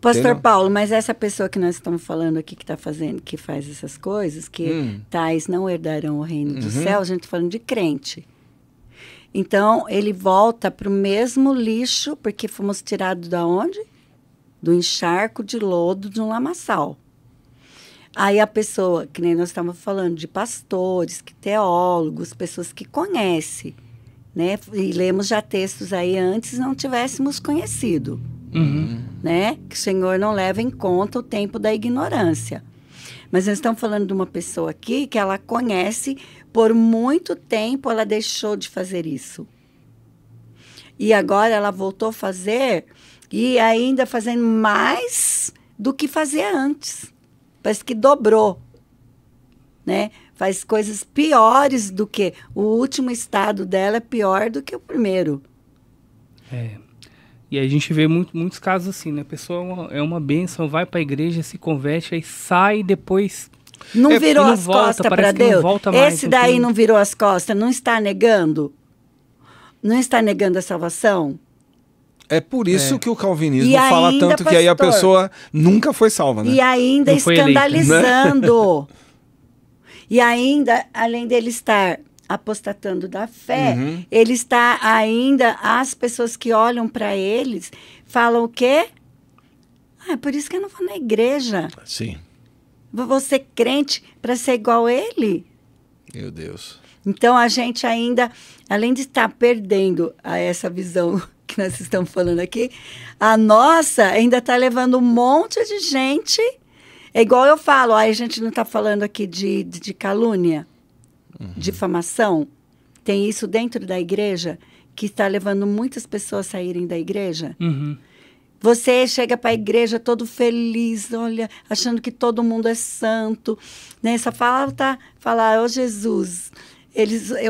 Pastor Paulo, mas essa pessoa que nós estamos falando aqui, que faz essas coisas, que tais não herdarão o reino do céu, a gente está falando de crente. Então, ele volta para o mesmo lixo, porque fomos tirados da onde? Do encharco de lodo de um lamaçal. Aí a pessoa, que nem nós estamos falando, de pastores, teólogos, pessoas que conhecem, né? E lemos já textos aí antes não tivéssemos conhecido. Né? Que o Senhor não leva em conta o tempo da ignorância. Mas nós estamos falando de uma pessoa aqui que ela conhece, por muito tempo ela deixou de fazer isso. E agora ela voltou a fazer, e ainda fazendo mais do que fazia antes. Parece que dobrou, né? Faz coisas piores do que... O último estado dela é pior do que o primeiro. E a gente vê muitos casos assim, né? A pessoa é uma bênção, vai para a igreja, se converte, aí sai e depois... Não virou as costas para Deus? Esse daí não virou as costas, não está negando? Não está negando a salvação? É por isso que o calvinismo E fala ainda, tanto que aí a pastor, pessoa nunca foi salva, né? E ainda Não foi eleito, né? escandalizando. E ainda, além dele estar apostatando da fé, ele está ainda, as pessoas que olham para eles, falam o quê? Ah, é por isso que eu não vou na igreja. Sim. Vou ser crente para ser igual a ele. Meu Deus. Então, a gente ainda, além de estar perdendo essa visão que nós estamos falando aqui, a nossa ainda está levando um monte de gente. É igual eu falo, a gente não está falando aqui de calúnia, difamação. Tem isso dentro da igreja que está levando muitas pessoas a saírem da igreja. Uhum. Você chega para a igreja todo feliz, olha, achando que todo mundo é santo, né? Só fala, ô Jesus,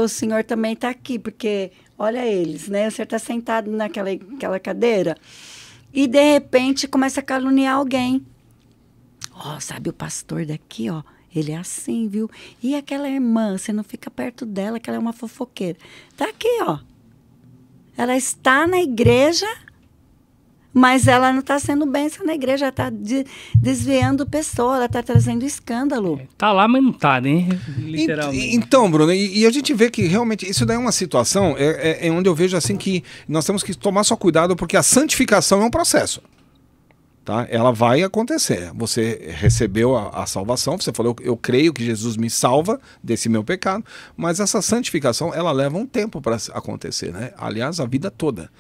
o Senhor também está aqui, porque olha eles, né? O Senhor está sentado naquela cadeira e, de repente, começa a caluniar alguém. Ó, sabe o pastor daqui, ó, ele é assim, viu? E aquela irmã, você não fica perto dela, que ela é uma fofoqueira. Tá aqui, ó. Ela está na igreja, mas ela não está sendo bênção na igreja, ela está desviando pessoas, ela está trazendo escândalo. Tá lá, mas não tá, né? Literalmente. Então, Bruno, e a gente vê que realmente isso daí é uma situação onde eu vejo assim que nós temos que tomar só cuidado, porque a santificação é um processo. Tá? Ela vai acontecer. Você recebeu a salvação, você falou, eu creio que Jesus me salva desse meu pecado, mas essa santificação, ela leva um tempo para acontecer, né? Aliás, a vida toda.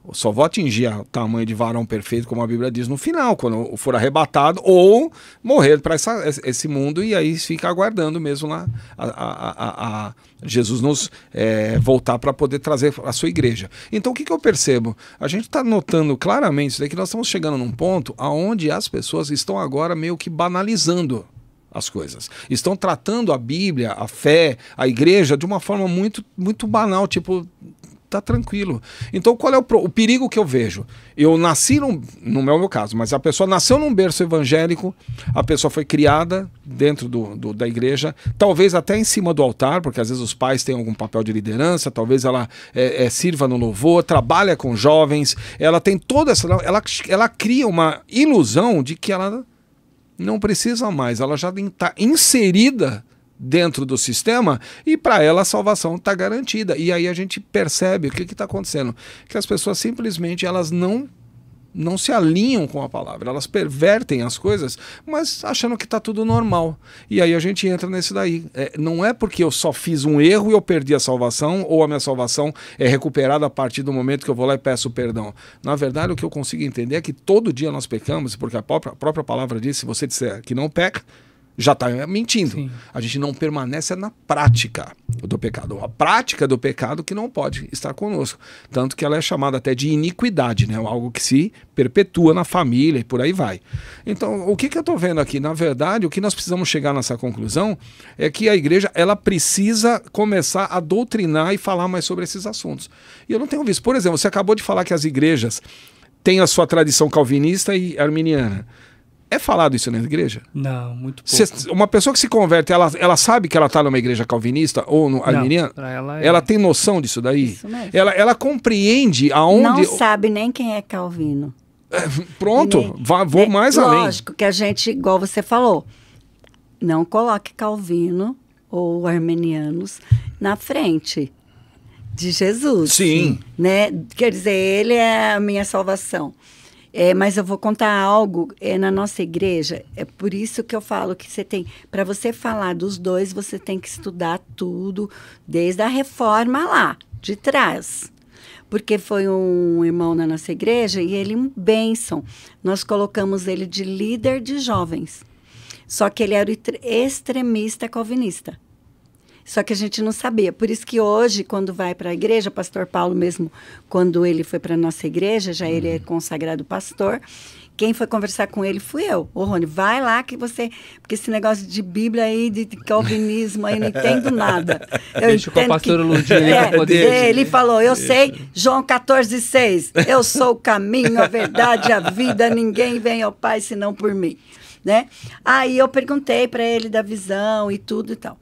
Eu só vou atingir o tamanho de varão perfeito, como a Bíblia diz, no final, quando eu for arrebatado ou morrer para esse mundo, e aí fica aguardando mesmo lá Jesus nos voltar para poder trazer a sua igreja. Então o que eu percebo? A gente está notando claramente isso daí, que nós estamos chegando num ponto onde as pessoas estão agora meio que banalizando as coisas. Estão tratando a Bíblia, a fé, a igreja de uma forma muito, muito banal, tipo... Tá tranquilo. Então, qual é o perigo que eu vejo? Eu nasci, no meu caso, mas a pessoa nasceu num berço evangélico, a pessoa foi criada dentro da igreja, talvez até em cima do altar, porque às vezes os pais têm algum papel de liderança, talvez ela sirva no louvor, trabalha com jovens, ela tem toda essa... Ela cria uma ilusão de que ela não precisa mais, ela já está inserida dentro do sistema e para ela a salvação está garantida. E aí a gente percebe o que está acontecendo, que as pessoas simplesmente elas não se alinham com a palavra, elas pervertem as coisas, mas achando que está tudo normal. E aí a gente entra nesse daí. Não é porque eu só fiz um erro e eu perdi a salvação, ou a minha salvação é recuperada a partir do momento que eu vou lá e peço perdão. Na verdade, o que eu consigo entender é que todo dia nós pecamos, porque a própria palavra diz, se você disser que não peca, já está mentindo. Sim. A gente não permanece na prática do pecado. A prática do pecado que não pode estar conosco. Tanto que ela é chamada até de iniquidade, né? Algo que se perpetua na família e por aí vai. Então, o que eu estou vendo aqui? Na verdade, o que nós precisamos chegar nessa conclusão é que a igreja ela precisa começar a doutrinar e falar mais sobre esses assuntos. E eu não tenho visto. Por exemplo, você acabou de falar que as igrejas têm a sua tradição calvinista e arminiana. É falado isso na igreja? Não, muito pouco. Uma pessoa que se converte, ela sabe que ela está numa igreja calvinista ou no arminiana? Ela tem noção disso daí? Isso mesmo. Ela compreende aonde... Não sabe nem quem é Calvino. Pronto, vou mais além. Lógico que a gente, igual você falou, não coloque Calvino ou arminianos na frente de Jesus. Sim. Né? Quer dizer, ele é a minha salvação. Mas eu vou contar algo na nossa igreja. É por isso que eu falo que você tem... Para você falar dos dois, você tem que estudar tudo, desde a reforma lá, de trás. Porque foi um irmão na nossa igreja e ele, um bênção. Nós colocamos ele de líder de jovens. Só que ele era extremista calvinista. Só que a gente não sabia. Por isso que hoje, quando vai para a igreja, o pastor Paulo mesmo, quando ele foi para a nossa igreja, já ele é consagrado pastor, quem foi conversar com ele fui eu. Ô, Rony, vai lá que você... Porque esse negócio de Bíblia aí, de calvinismo aí, não entendo nada. Deixa com a pastora Lundinha para poder... Ele falou, eu sei, João 14,6, eu sou o caminho, a verdade, a vida, ninguém vem ao Pai senão por mim. Né? Aí eu perguntei para ele da visão e tudo e tal.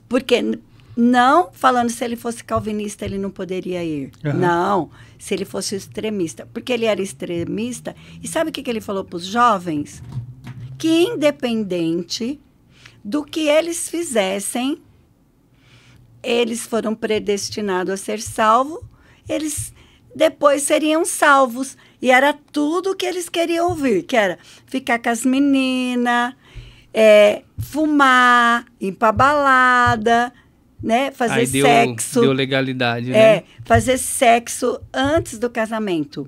Porque Não falando se ele fosse calvinista, ele não poderia ir. Uhum. Não, se ele fosse extremista. Porque ele era extremista. E sabe o que ele falou para os jovens? Que independente do que eles fizessem, eles foram predestinados a ser salvos, eles depois seriam salvos. E era tudo o que eles queriam ouvir, que era ficar com as meninas, fumar, ir pra balada, né? Fazer Aí sexo. deu legalidade, né? Fazer sexo antes do casamento.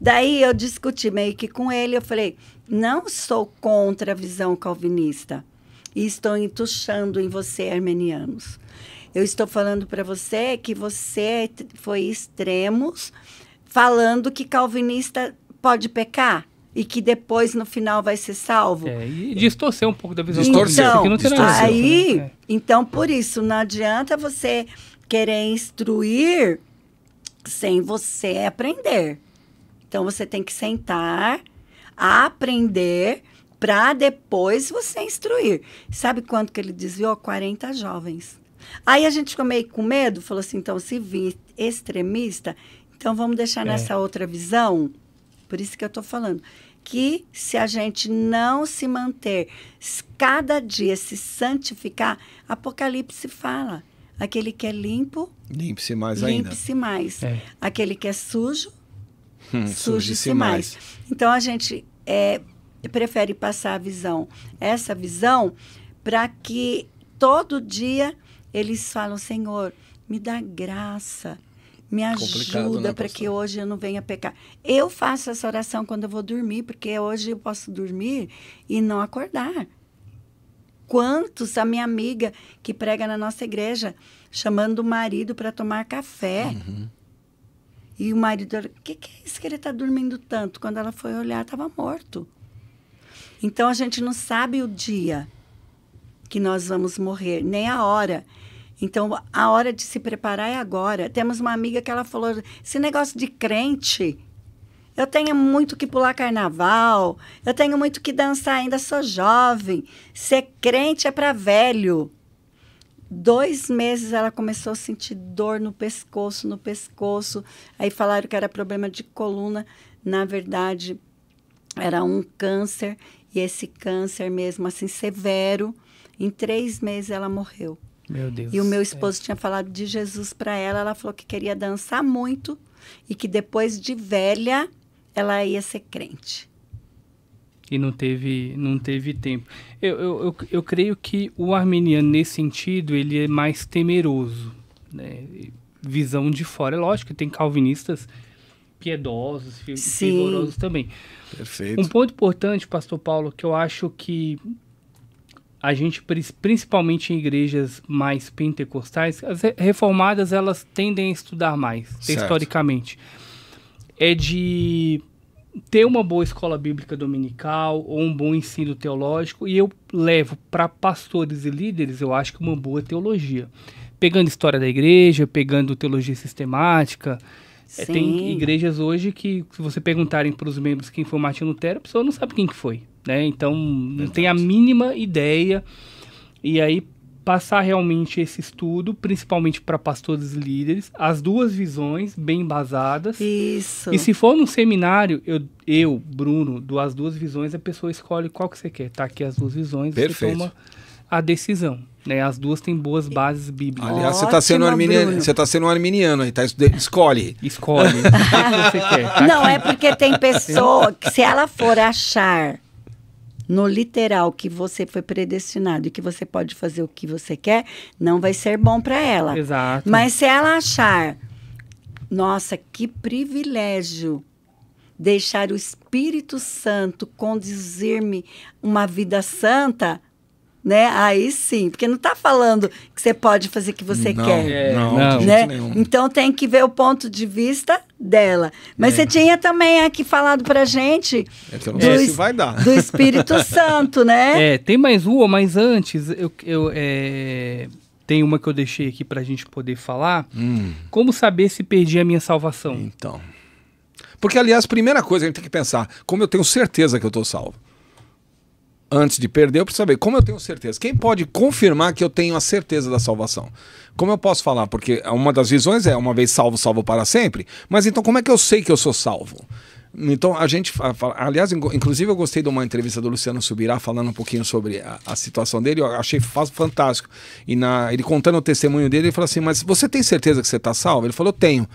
Daí eu discuti meio que com ele, eu falei, não sou contra a visão calvinista. E estou entuchando em você, armenianos. Eu estou falando para você que você foi extremos, falando que calvinista pode pecar e que depois, no final, vai ser salvo. E distorcer um pouco da visão Distorcer, calvinista, que não tem nada a ver, aí, né? então, por isso, não adianta você querer instruir sem você aprender. Então, você tem que sentar, aprender, para depois você instruir. Sabe quanto que ele desviou? 40 jovens. Aí a gente ficou meio com medo, falou assim, então, se vir extremista, então vamos deixar nessa outra visão. Por isso que eu estou falando. Que se a gente não se manter, cada dia se santificar, Apocalipse fala, aquele que é limpo, limpe-se mais ainda. Limpe-se mais. Aquele que é sujo, suje-se mais. Então, a gente prefere passar a visão, essa visão, para que todo dia eles falam, Senhor, me dá graça, me ajuda para que hoje eu não venha pecar. Eu faço essa oração quando eu vou dormir, porque hoje eu posso dormir e não acordar. Quantos, a minha amiga que prega na nossa igreja, chamando o marido para tomar café. Uhum. E o marido, o que é isso que ele está dormindo tanto? Quando ela foi olhar, estava morto. Então, a gente não sabe o dia que nós vamos morrer, nem a hora. Então, a hora de se preparar é agora. Temos uma amiga que ela falou, esse negócio de crente, eu tenho muito que pular carnaval, eu tenho muito que dançar, ainda sou jovem. Ser crente é para velho. 2 meses ela começou a sentir dor no pescoço. Aí falaram que era problema de coluna. Na verdade, era um câncer. E esse câncer mesmo, assim, severo, em 3 meses ela morreu. Meu Deus. E o meu esposo tinha falado de Jesus para ela. Ela falou que queria dançar muito e que depois de velha, ela ia ser crente. E não teve tempo. Eu creio que o arminiano, nesse sentido, ele é mais temeroso, né? Visão de fora. É lógico que tem calvinistas piedosos, fervorosos também. Perfeito. Um ponto importante, pastor Paulo, que eu acho que a gente, principalmente em igrejas mais pentecostais, as reformadas, elas tendem a estudar mais, historicamente. É de ter uma boa escola bíblica dominical ou um bom ensino teológico, e eu levo para pastores e líderes, eu acho que uma boa teologia. Pegando história da igreja, pegando teologia sistemática. Tem igrejas hoje que, se você perguntarem para os membros quem foi Martinho Lutero, a pessoa não sabe quem que foi, né? Então, não tem a mínima ideia. E aí, passar realmente esse estudo, principalmente para pastores e líderes, as duas visões bem embasadas. Isso. E se for num seminário, eu Bruno, dou as duas visões, a pessoa escolhe qual que você quer. Tá aqui as duas visões, perfeito. Você toma a decisão. Né? As duas têm boas bases bíblicas. Aliás, você está sendo um arminiano aí, tá? Escolhe. Escolhe o que você quer. Tá não, aqui. é porque tem pessoa que, se ela for achar no literal que você foi predestinado e que você pode fazer o que você quer, não vai ser bom para ela. Exato. Mas se ela achar, nossa, que privilégio deixar o Espírito Santo conduzir-me uma vida santa, né? Aí sim, porque não está falando que você pode fazer o que você quer. Não, de né? jeito nenhum. Então tem que ver o ponto de vista dela. Mas você tinha também aqui falado pra gente É que eu não sei se vai dar. do Espírito Santo, né? Tem mais uma, mas antes tem uma que eu deixei aqui pra gente poder falar. Como saber se perdi a minha salvação? Então. Porque, aliás, primeira coisa, a gente tem que pensar, como eu tenho certeza que eu estou salvo? Antes de perder, eu preciso saber como eu tenho certeza. Quem pode confirmar que eu tenho a certeza da salvação? Como eu posso falar? Porque uma das visões é uma vez salvo, salvo para sempre. Mas então como é que eu sei que eu sou salvo? Então a gente fala, aliás, inclusive eu gostei de uma entrevista do Luciano Subirá falando um pouquinho sobre a situação dele, eu achei fantástico. E ele contando o testemunho dele, ele falou assim, mas você tem certeza que você está salvo? Ele falou, eu tenho.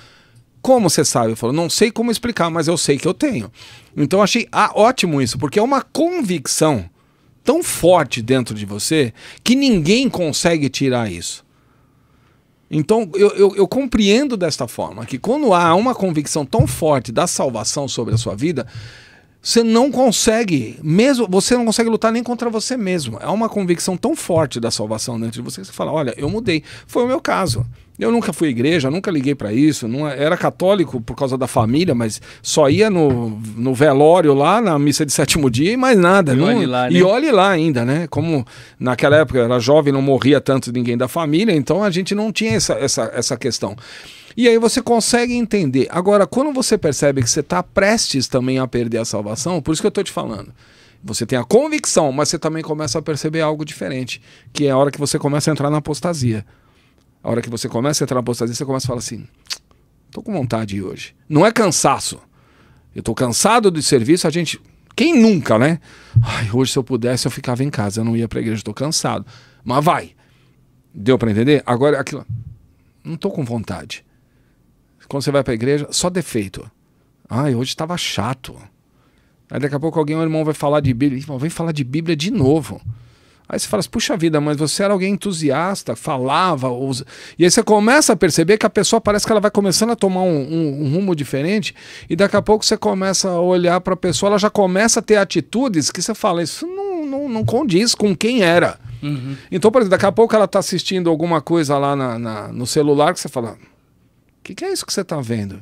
Como você sabe? Ele falou, não sei como explicar, mas eu sei que eu tenho. Então eu achei ótimo isso, porque é uma convicção tão forte dentro de você que ninguém consegue tirar isso. Então eu compreendo desta forma que quando há uma convicção tão forte da salvação sobre a sua vida, você não consegue, você não consegue lutar nem contra você mesmo. É uma convicção tão forte da salvação dentro de você que você fala, olha, eu mudei. Foi o meu caso. Eu nunca fui à igreja, nunca liguei para isso, não era católico por causa da família, mas só ia no velório lá, na missa de sétimo dia e mais nada. E olhe lá ainda, né? Como naquela época eu era jovem, não morria tanto ninguém da família, então a gente não tinha essa questão. E aí você consegue entender. Agora, quando você percebe que você está prestes também a perder a salvação, por isso que eu estou te falando, você tem a convicção, mas você também começa a perceber algo diferente, que é a hora que você começa a entrar na apostasia. A hora que você começa a entrar na apostasia, você começa a falar assim, tô com vontade de ir hoje. Não é cansaço. Eu tô cansado de serviço, quem nunca, né? Ai, hoje se eu pudesse eu ficava em casa, eu não ia pra igreja, tô cansado. Mas vai. Deu pra entender? Agora, aquilo, não tô com vontade. Quando você vai pra igreja, só defeito. Ai, hoje estava chato. Aí daqui a pouco um irmão vai falar de Bíblia, vem falar de Bíblia de novo. Aí você fala assim, puxa vida, mas você era alguém entusiasta, falava, e aí você começa a perceber que a pessoa parece que ela vai começando a tomar um rumo diferente, e daqui a pouco você começa a olhar para a pessoa, ela já começa a ter atitudes que você fala, isso não condiz com quem era. Uhum. Então, por exemplo, daqui a pouco ela está assistindo alguma coisa lá no celular que você fala, o que é isso que você está vendo?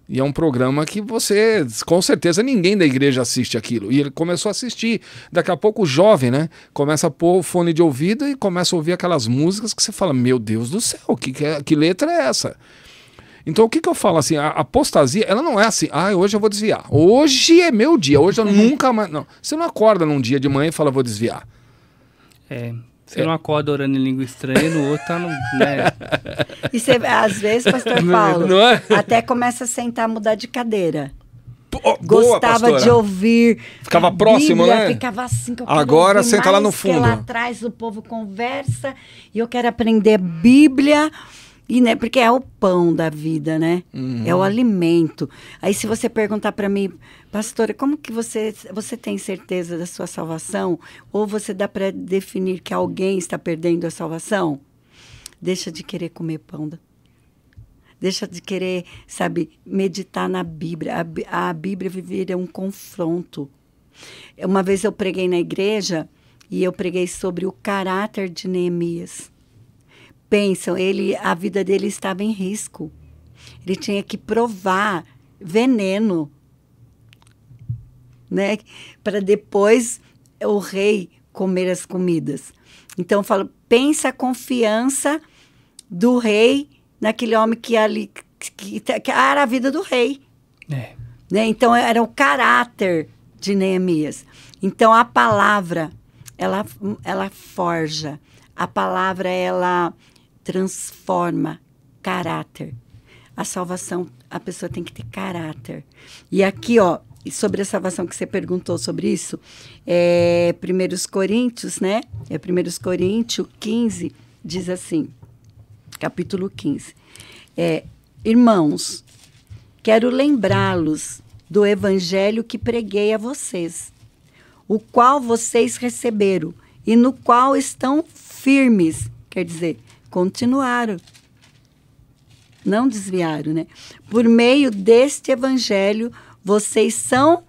E é um programa que você, com certeza, ninguém da igreja assiste aquilo. E ele começou a assistir. Daqui a pouco o jovem, né? Começa a pôr o fone de ouvido e começa a ouvir aquelas músicas que você fala, meu Deus do céu, que letra é essa? Então o que eu falo assim, a apostasia, ela não é assim, hoje eu vou desviar. Hoje é meu dia, hoje eu nunca mais... Não, você não acorda num dia de manhã e fala, vou desviar. Você não acorda orando em língua estranha, no outro tá no... Né? E você, às vezes, pastor Paulo, até começa a sentar, mudar de cadeira. Gostava de ouvir. Ficava próximo, Bíblia, né? Ficava assim, que eu agora senta lá no fundo. Lá atrás o povo conversa e eu quero aprender Bíblia. E, né, porque é o pão da vida, né? Uhum. É o alimento. Aí se você perguntar para mim, pastora, como que você tem certeza da sua salvação? Ou você dá para definir que alguém está perdendo a salvação? Deixa de querer comer pão. Deixa de querer, meditar na Bíblia. A Bíblia vira um confronto. Uma vez eu preguei na igreja e eu preguei sobre o caráter de Neemias. Pensam, a vida dele estava em risco. Ele tinha que provar veneno, né? Para depois o rei comer as comidas. Então, eu falo, pensa a confiança do rei naquele homem que era a vida do rei. Né? Então, era o caráter de Neemias. Então, a palavra, ela forja. A palavra, ela transforma caráter. A salvação, a pessoa tem que ter caráter. E aqui, sobre a salvação que você perguntou sobre isso, 1 Coríntios, né? 1 Coríntios 15, diz assim, capítulo 15. Irmãos, quero lembrá-los do evangelho que preguei a vocês, o qual vocês receberam e no qual estão firmes, quer dizer, continuaram, não desviaram, né? Por meio deste evangelho, vocês são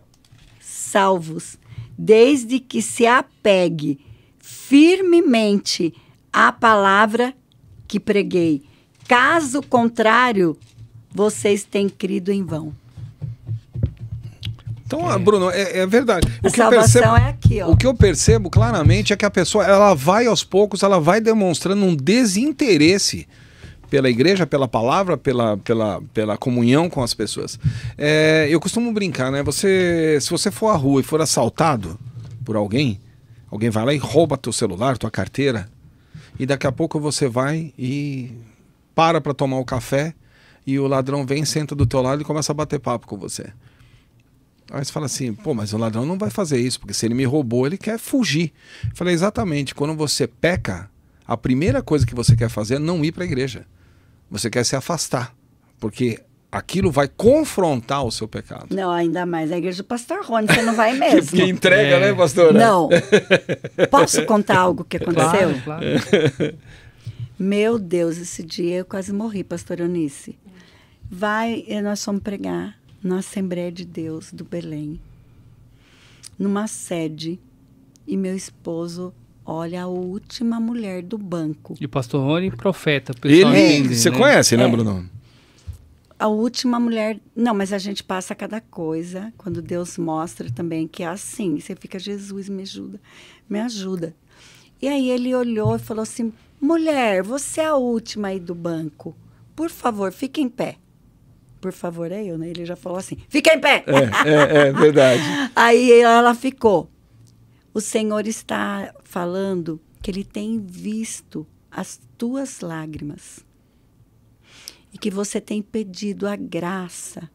salvos, desde que se apegue firmemente à palavra que preguei. Caso contrário, vocês têm crido em vão. Então, Bruno, é verdade. A salvação é aqui, O que eu percebo claramente é que a pessoa, ela vai aos poucos, ela vai demonstrando um desinteresse pela igreja, pela palavra, pela comunhão com as pessoas. Eu costumo brincar, né? Se você for à rua e for assaltado por alguém, Alguém vai lá e rouba teu celular, tua carteira, e daqui a pouco você vai e para tomar o café, e o ladrão vem, senta do teu lado e começa a bater papo com você. Aí você fala assim, pô, mas o ladrão não vai fazer isso, porque se ele me roubou, ele quer fugir. Eu falei, exatamente, quando você peca, a primeira coisa que você quer fazer é não ir para a igreja. Você quer se afastar, porque aquilo vai confrontar o seu pecado. Não, ainda mais a igreja do pastor Rony, você não vai mesmo. Que entrega, né, pastora? Não. Posso contar algo que aconteceu? Claro. Meu Deus, esse dia eu quase morri, pastor Eunice. Nós fomos pregar na Assembleia de Deus do Belém, numa sede, e meu esposo olha a última mulher do banco. E o pastor Rony, profeta. O pessoal entende, Você né? conhece, né, Bruno? A última mulher... Não, mas a gente passa cada coisa, quando Deus mostra também que é assim. Você fica, Jesus, me ajuda, me ajuda. E aí ele olhou e falou assim, mulher, você é a última aí do banco. Por favor, fique em pé. Por favor, é eu, né? Ele já falou assim, fica em pé! É verdade. Aí ela ficou. O Senhor está falando que Ele tem visto as tuas lágrimas. E que você tem pedido a graça.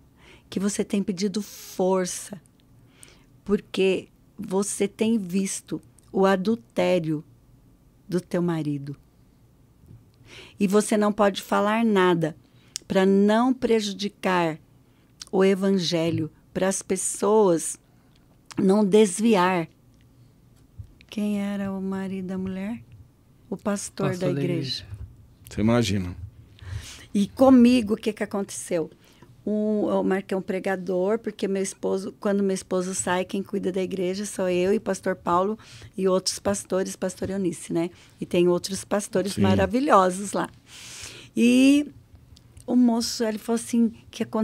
Que você tem pedido força. Porque você tem visto o adultério do teu marido. E você não pode falar nada para não prejudicar o evangelho, para as pessoas não desviar. Quem era o marido da mulher? O pastor da igreja. Você imagina. E comigo, o que aconteceu? Eu marquei um pregador, porque quando meu esposo sai, quem cuida da igreja sou eu e pastor Paulo e outros pastores, pastor Eunice, né? E tem outros pastores maravilhosos lá. E o moço, ele falou assim,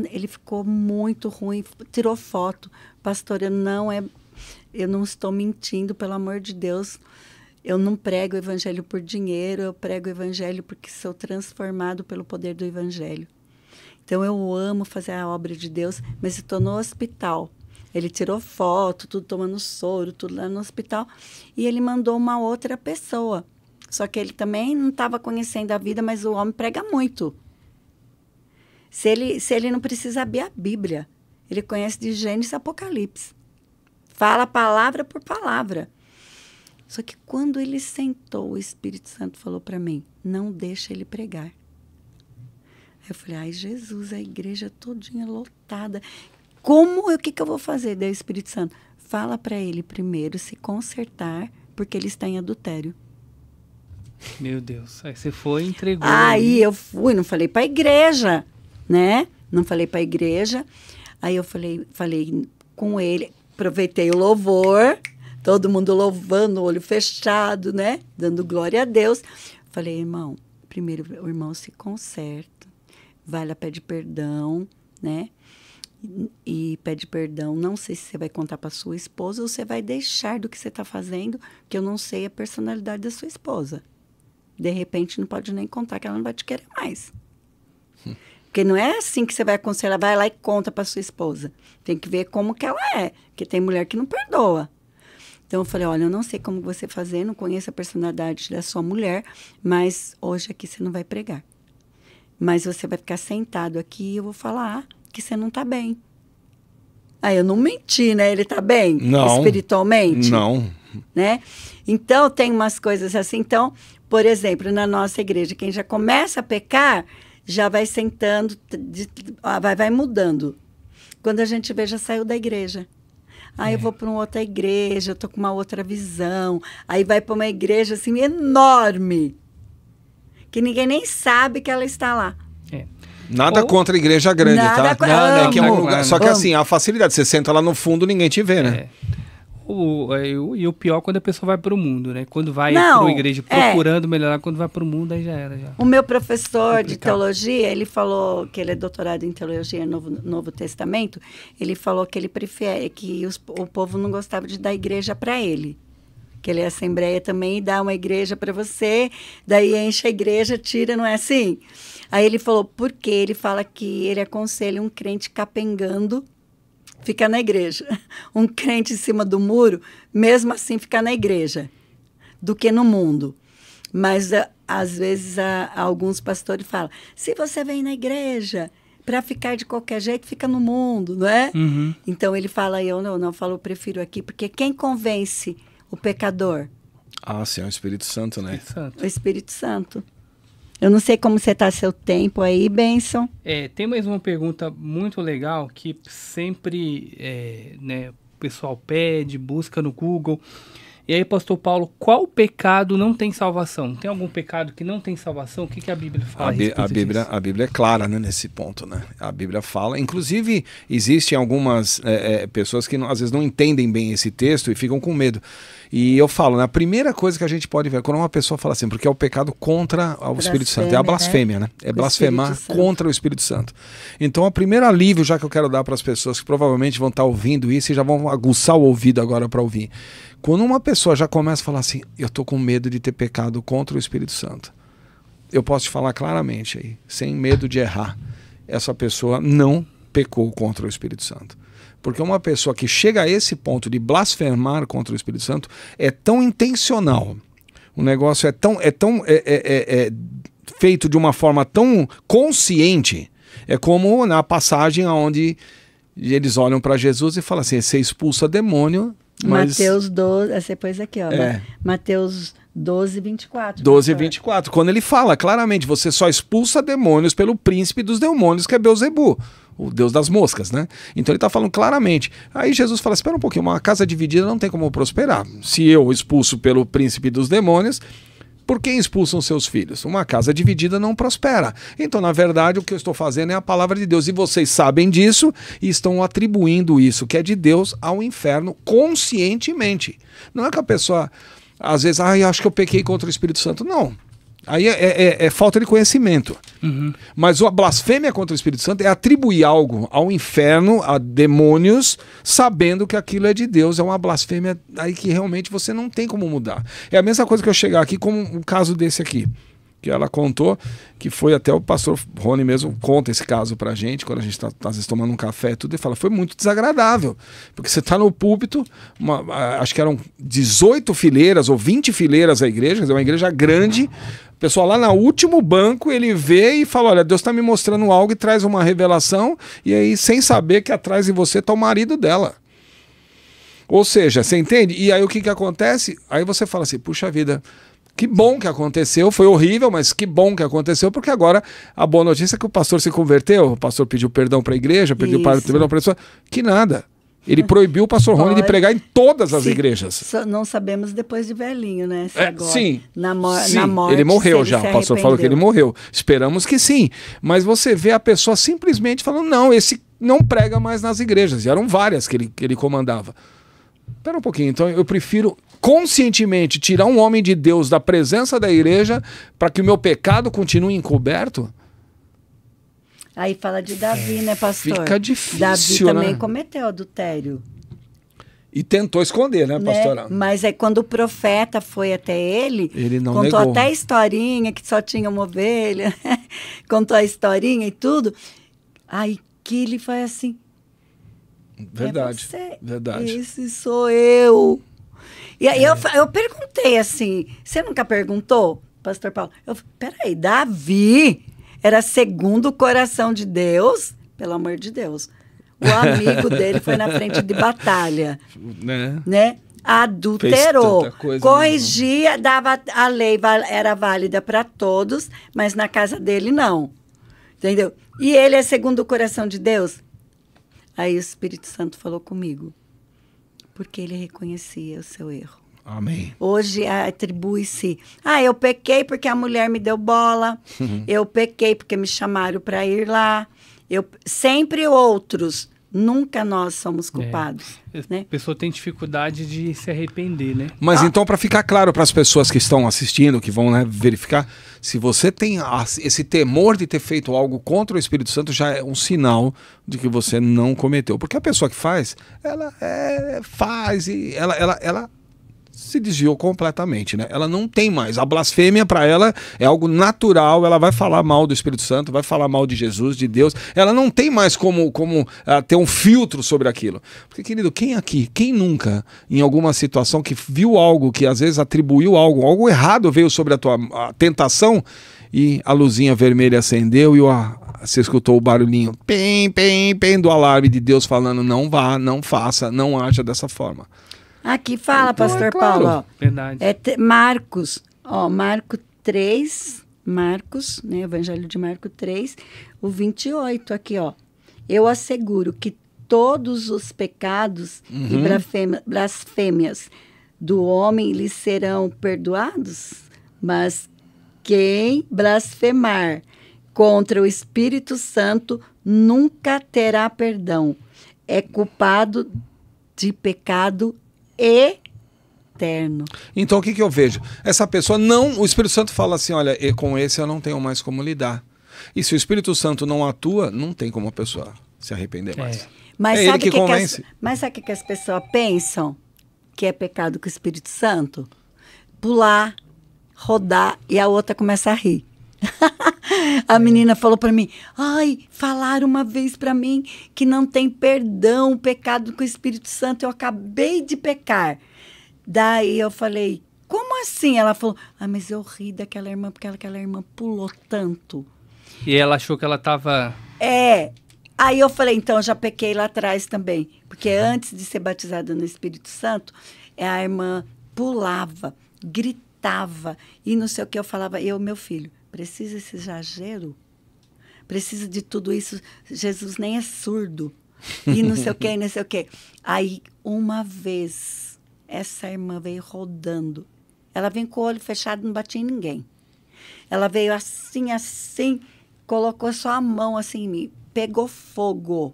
ele ficou muito ruim, tirou foto. Pastor, eu não estou mentindo, pelo amor de Deus. Eu não prego o evangelho por dinheiro, eu prego o evangelho porque sou transformado pelo poder do evangelho. Então, eu amo fazer a obra de Deus, mas estou no hospital. Ele tirou foto, tudo tomando soro, tudo lá no hospital. E ele mandou uma outra pessoa. Só que ele também não estava conhecendo a vida, mas o homem prega muito. Se ele não precisa abrir a Bíblia, ele conhece de Gênesis a Apocalipse. Fala palavra por palavra. Só que quando ele sentou, o Espírito Santo falou para mim, não deixa ele pregar. Aí eu falei, ai Jesus, a igreja todinha lotada. O que eu vou fazer? Daí o Espírito Santo, fala para ele primeiro se consertar, porque ele está em adultério. Meu Deus, aí você foi e entregou. Aí eu fui, não falei para a igreja, né? Não falei para a igreja. Aí eu falei com ele, aproveitei o louvor, todo mundo louvando, olho fechado, né? Dando glória a Deus. Falei, irmão, primeiro o irmão se conserta, vai lá, pede perdão, né? E pede perdão, não sei se você vai contar para sua esposa ou você vai deixar do que você está fazendo, que eu não sei a personalidade da sua esposa. De repente, não pode nem contar que ela não vai te querer mais. Porque não é assim que você vai aconselhar, vai lá e conta para sua esposa. Tem que ver como que ela é, porque tem mulher que não perdoa. Então, eu falei, olha, eu não sei como você fazer, não conheço a personalidade da sua mulher, mas hoje aqui você não vai pregar. Mas você vai ficar sentado aqui e eu vou falar que você não está bem. Aí eu não menti, né? Ele está bem? Não. Espiritualmente? Não. Né? Então, tem umas coisas assim. Então, por exemplo, na nossa igreja, quem já começa a pecar, já vai sentando, vai mudando. Quando a gente vê, já saiu da igreja. Aí eu vou para uma outra igreja, eu estou com uma outra visão. Aí vai para uma igreja assim enorme, que ninguém nem sabe que ela está lá. Nada contra a igreja grande, nada tá? Não, que é um lugar, só que assim, a facilidade, você senta lá no fundo, ninguém te vê, né? E o pior é quando a pessoa vai para o mundo, né? Quando vai para uma igreja procurando melhorar, quando vai para o mundo, aí já era. Já. O meu professor de teologia, ele falou que ele é doutorado em teologia Novo Testamento, ele falou que ele prefere, que o povo não gostava de dar igreja para ele. Que ele é assembleia também e dá uma igreja para você, daí enche a igreja, tira, não é assim? Aí ele falou, por quê? Ele fala que ele aconselha um crente capengando fica na igreja. Um crente em cima do muro, mesmo assim, fica na igreja, do que no mundo. Mas, às vezes, alguns pastores falam, se você vem na igreja para ficar de qualquer jeito, fica no mundo, não é? Uhum. Então, ele fala, eu não falo, eu prefiro aqui, porque quem convence o pecador? Ah, sim, é o Espírito Santo, né? Espírito Santo. O Espírito Santo. Eu não sei como você está seu tempo aí, Benção. Tem mais uma pergunta muito legal que sempre né, o pessoal pede, busca no Google. E aí, pastor Paulo, qual pecado não tem salvação? Tem algum pecado que não tem salvação? O que a Bíblia fala A Bíblia é clara, né, nesse ponto, né? A Bíblia fala. Inclusive, existem algumas pessoas que às vezes não entendem bem esse texto e ficam com medo. E eu falo, né, a primeira coisa que a gente pode ver, quando uma pessoa fala assim, porque é o pecado contra o Espírito Santo, é a blasfêmia, né? É blasfemar contra o Espírito Santo. Então, o primeiro alívio já que eu quero dar para as pessoas que provavelmente vão estar ouvindo isso e já vão aguçar o ouvido agora para ouvir. Quando uma pessoa já começa a falar assim, eu estou com medo de ter pecado contra o Espírito Santo, eu posso te falar claramente aí, sem medo de errar, essa pessoa não pecou contra o Espírito Santo. Porque uma pessoa que chega a esse ponto de blasfemar contra o Espírito Santo é tão intencional, o negócio é feito de uma forma tão consciente, é como na passagem onde eles olham para Jesus e falam assim, você expulsa demônio, mas... Mateus 12, você pôs aqui, ó. Mateus 12, 24. 12, 24. Quando ele fala claramente, você só expulsa demônios pelo príncipe dos demônios, que é Beelzebu, o deus das moscas, né? Então ele está falando claramente. Aí Jesus fala, espera um pouquinho, uma casa dividida não tem como prosperar. Se eu expulso pelo príncipe dos demônios, por quem expulsam seus filhos? Uma casa dividida não prospera. Então, na verdade, o que eu estou fazendo é a palavra de Deus. E vocês sabem disso e estão atribuindo isso, que é de Deus, ao inferno conscientemente. Não é que a pessoa, às vezes, eu acho que eu pequei contra o Espírito Santo. Não. Aí é falta de conhecimento. Uhum. Mas a blasfêmia contra o Espírito Santo é atribuir algo ao inferno, a demônios, sabendo que aquilo é de Deus. É uma blasfêmia aí que realmente você não tem como mudar. É a mesma coisa que eu chegar aqui como um caso desse aqui, que ela contou, que foi até o pastor Rony mesmo conta esse caso pra gente, quando a gente está às vezes tomando um café e tudo, e fala, foi muito desagradável, porque você está no púlpito, acho que eram 18 fileiras ou 20 fileiras a igreja, quer dizer, uma igreja grande, o pessoal lá no último banco, ele vê e fala, olha, Deus está me mostrando algo e traz uma revelação, e aí sem saber que atrás de você está o marido dela. Ou seja, você entende? E aí o que acontece? Aí você fala assim, puxa vida, que bom que aconteceu, foi horrível, mas que bom que aconteceu, porque agora a boa notícia é que o pastor se converteu, o pastor pediu perdão para a igreja, pediu perdão para a pessoa, que nada. Ele proibiu o pastor Rony de pregar em todas as igrejas. Não sabemos depois de velhinho, né? Agora, sim, na morte, ele morreu já, o pastor falou que ele morreu. Esperamos que sim, mas você vê a pessoa simplesmente falando, não, esse não prega mais nas igrejas, e eram várias que ele comandava. Espera um pouquinho, então eu prefiro conscientemente tirar um homem de Deus da presença da igreja para que o meu pecado continue encoberto? Aí fala de Davi, né, pastor? Fica difícil, Davi também cometeu adultério. E tentou esconder, né, pastora? Mas aí quando o profeta foi até ele não contou negou. Até a historinha que só tinha uma ovelha, contou a historinha e tudo. Aí que ele foi assim... Verdade, verdade. Esse sou eu. E aí eu perguntei assim, você nunca perguntou, pastor Paulo? Peraí, Davi era segundo o coração de Deus? Pelo amor de Deus. O amigo dele foi na frente de batalha. Né? Adulterou, corrigia, dava a lei, era válida para todos, mas na casa dele não. Entendeu? E ele é segundo o coração de Deus? Aí o Espírito Santo falou comigo, porque ele reconhecia o seu erro. Amém. Hoje atribui-se, eu pequei porque a mulher me deu bola, eu pequei porque me chamaram para ir lá, sempre outros, nunca nós somos culpados. Né? A pessoa tem dificuldade de se arrepender, né? Mas então, para ficar claro para as pessoas que estão assistindo, que vão verificar, se você tem esse temor de ter feito algo contra o Espírito Santo, já é um sinal de que você não cometeu. Porque a pessoa que faz, ela faz e ela se desviou completamente, né? Ela não tem mais. A blasfêmia para ela é algo natural. Ela vai falar mal do Espírito Santo, vai falar mal de Jesus, de Deus. Ela não tem mais como ter um filtro sobre aquilo. Porque, querido, quem nunca, em alguma situação que viu algo, que às vezes atribuiu algo errado veio sobre a tentação e a luzinha vermelha acendeu e você escutou o barulhinho pim, pim, pim do alarme de Deus falando não vá, não faça, não haja dessa forma. Aqui fala, Então, pastor claro. Paulo, ó. Verdade. Marcos, Marcos 3, Marcos, né, Evangelho de Marcos 3, o 28 aqui, ó. Eu asseguro que todos os pecados e blasfêmias do homem lhe serão perdoados, mas quem blasfemar contra o Espírito Santo nunca terá perdão. É culpado de pecado eterno. Então o que eu vejo? Essa pessoa não, o Espírito Santo fala assim, olha, com esse eu não tenho mais como lidar. E se o Espírito Santo não atua, não tem como a pessoa se arrepender mais. Mas é sabe ele que convence. Mas sabe o que as pessoas pensam que é pecado com o Espírito Santo? Pular, rodar e a outra começa a rir. A menina falou para mim, falaram uma vez para mim que não tem perdão, o pecado com o Espírito Santo, eu acabei de pecar. Daí eu falei, como assim? Ela falou, mas eu ri daquela irmã, porque aquela irmã pulou tanto. E ela achou que ela estava... Aí eu falei, então eu já pequei lá atrás também, porque antes de ser batizada no Espírito Santo, a irmã pulava, gritava, e não sei o que eu falava, meu filho, precisa esse exagero? Precisa de tudo isso? Jesus nem é surdo. E não sei o que, não sei o que. Aí, uma vez, essa irmã veio rodando. Ela veio com o olho fechado, não batia em ninguém. Ela veio assim, colocou só a mão assim em mim. Pegou fogo.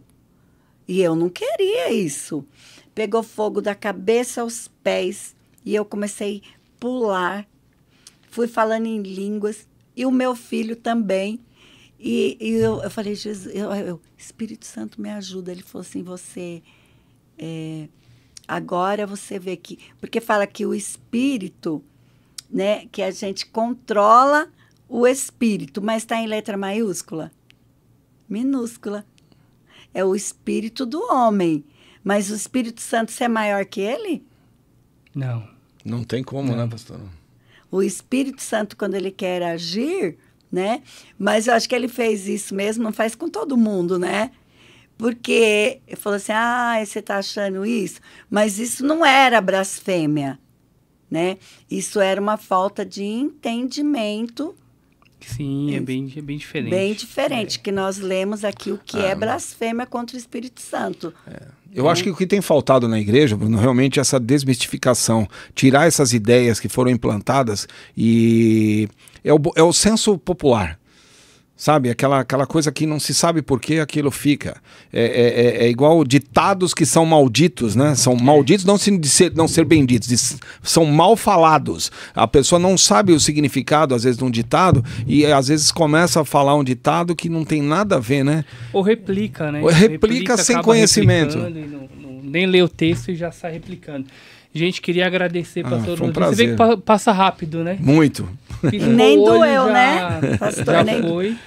E eu não queria isso. Pegou fogo da cabeça aos pés. E eu comecei a pular. Fui falando em línguas. E o meu filho também. E eu falei, Jesus, Espírito Santo me ajuda. Ele falou assim, agora você vê que... Porque fala que o Espírito, né, que a gente controla o Espírito, mas está em letra maiúscula? Minúscula. É o Espírito do homem. Mas o Espírito Santo, você é maior que ele? Não. Não tem como, né, pastor? O Espírito Santo, quando ele quer agir, né? Mas eu acho que ele fez isso mesmo, não faz com todo mundo, né? Porque ele falou assim, você está achando isso? Mas isso não era blasfêmia, né? Isso era uma falta de entendimento. Sim, é bem diferente. Bem diferente, que nós lemos aqui o que é blasfêmia contra o Espírito Santo. Eu acho que o que tem faltado na igreja, Bruno, realmente é essa desmistificação, tirar essas ideias que foram implantadas e é o senso popular, sabe? Aquela coisa que não se sabe por que aquilo fica. É igual ditados que são malditos, né? São malditos não ser benditos, são mal falados. A pessoa não sabe o significado, às vezes, de um ditado e, às vezes, começa a falar um ditado que não tem nada a ver, né? Ou replica, né? Ou replica sem conhecimento. Nem lê o texto e já sai replicando. Gente, queria agradecer, pastor. Foi um Você vê que passa rápido, né? Muito. Nem doeu, né? Pastor, já nem foi.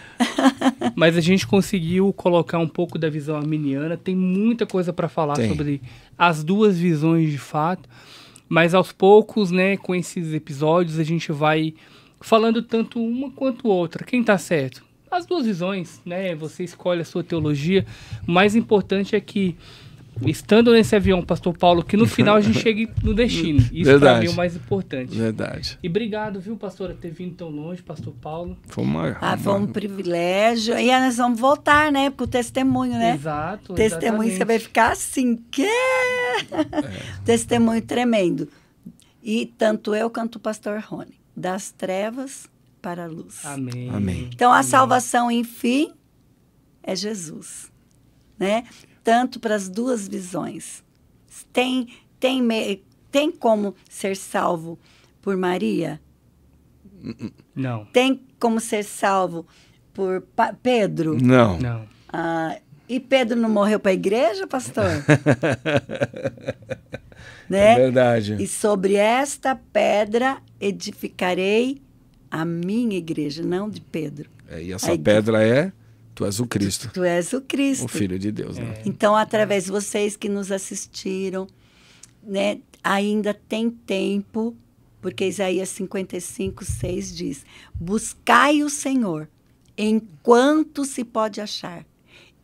Mas a gente conseguiu colocar um pouco da visão arminiana. Tem muita coisa para falar sobre as duas visões de fato. Mas aos poucos, né, com esses episódios, a gente vai falando tanto uma quanto outra. Quem tá certo? As duas visões, né? Você escolhe a sua teologia. O mais importante é que, estando nesse avião, pastor Paulo, que no final a gente chegue no destino. Isso para mim é o mais importante. Verdade. E obrigado, viu, pastora, ter vindo tão longe, pastor Paulo. Foi um privilégio. E nós vamos voltar, né, pro testemunho, né? Exato. Testemunho, você vai ficar assim, Testemunho tremendo. E tanto eu quanto o pastor Rony. Das trevas para a luz. Amém. Amém. Então, a salvação, enfim, é Jesus, né? Tanto para as duas visões. Tem como ser salvo por Maria? Não. Tem como ser salvo por Pedro? Não. E Pedro não morreu para a igreja, pastor? né? É verdade. E sobre esta pedra edificarei a minha igreja, não de Pedro. E essa pedra é, tu és o Cristo. Tu és o Cristo. O Filho de Deus, né? Então, através de vocês que nos assistiram, né, ainda tem tempo, porque Isaías 55:6 diz: buscai o Senhor enquanto se pode achar,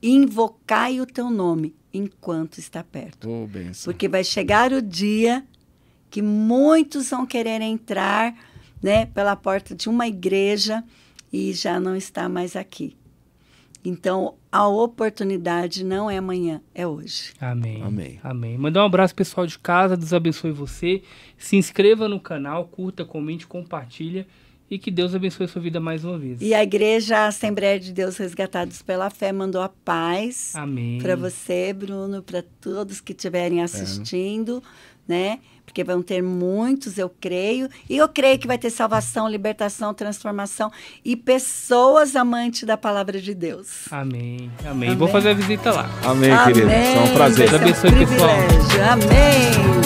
invocai o teu nome enquanto está perto. Oh, benção. Porque vai chegar o dia que muitos vão querer entrar, né, pela porta de uma igreja e já não está mais aqui. Então, a oportunidade não é amanhã, é hoje. Amém. Amém. Amém. Mandar um abraço pessoal de casa, Deus abençoe você. Se inscreva no canal, curta, comente, compartilha e que Deus abençoe a sua vida mais uma vez. E a Igreja Assembleia de Deus Resgatados pela Fé mandou a paz para você, Bruno, para todos que estiverem assistindo, né? Porque vão ter muitos, eu creio. E eu creio que vai ter salvação, libertação, transformação e pessoas amantes da palavra de Deus. Amém. Amém. Vou fazer a visita lá. Amém, querido. É um prazer. Deus abençoe, pessoal. Amém.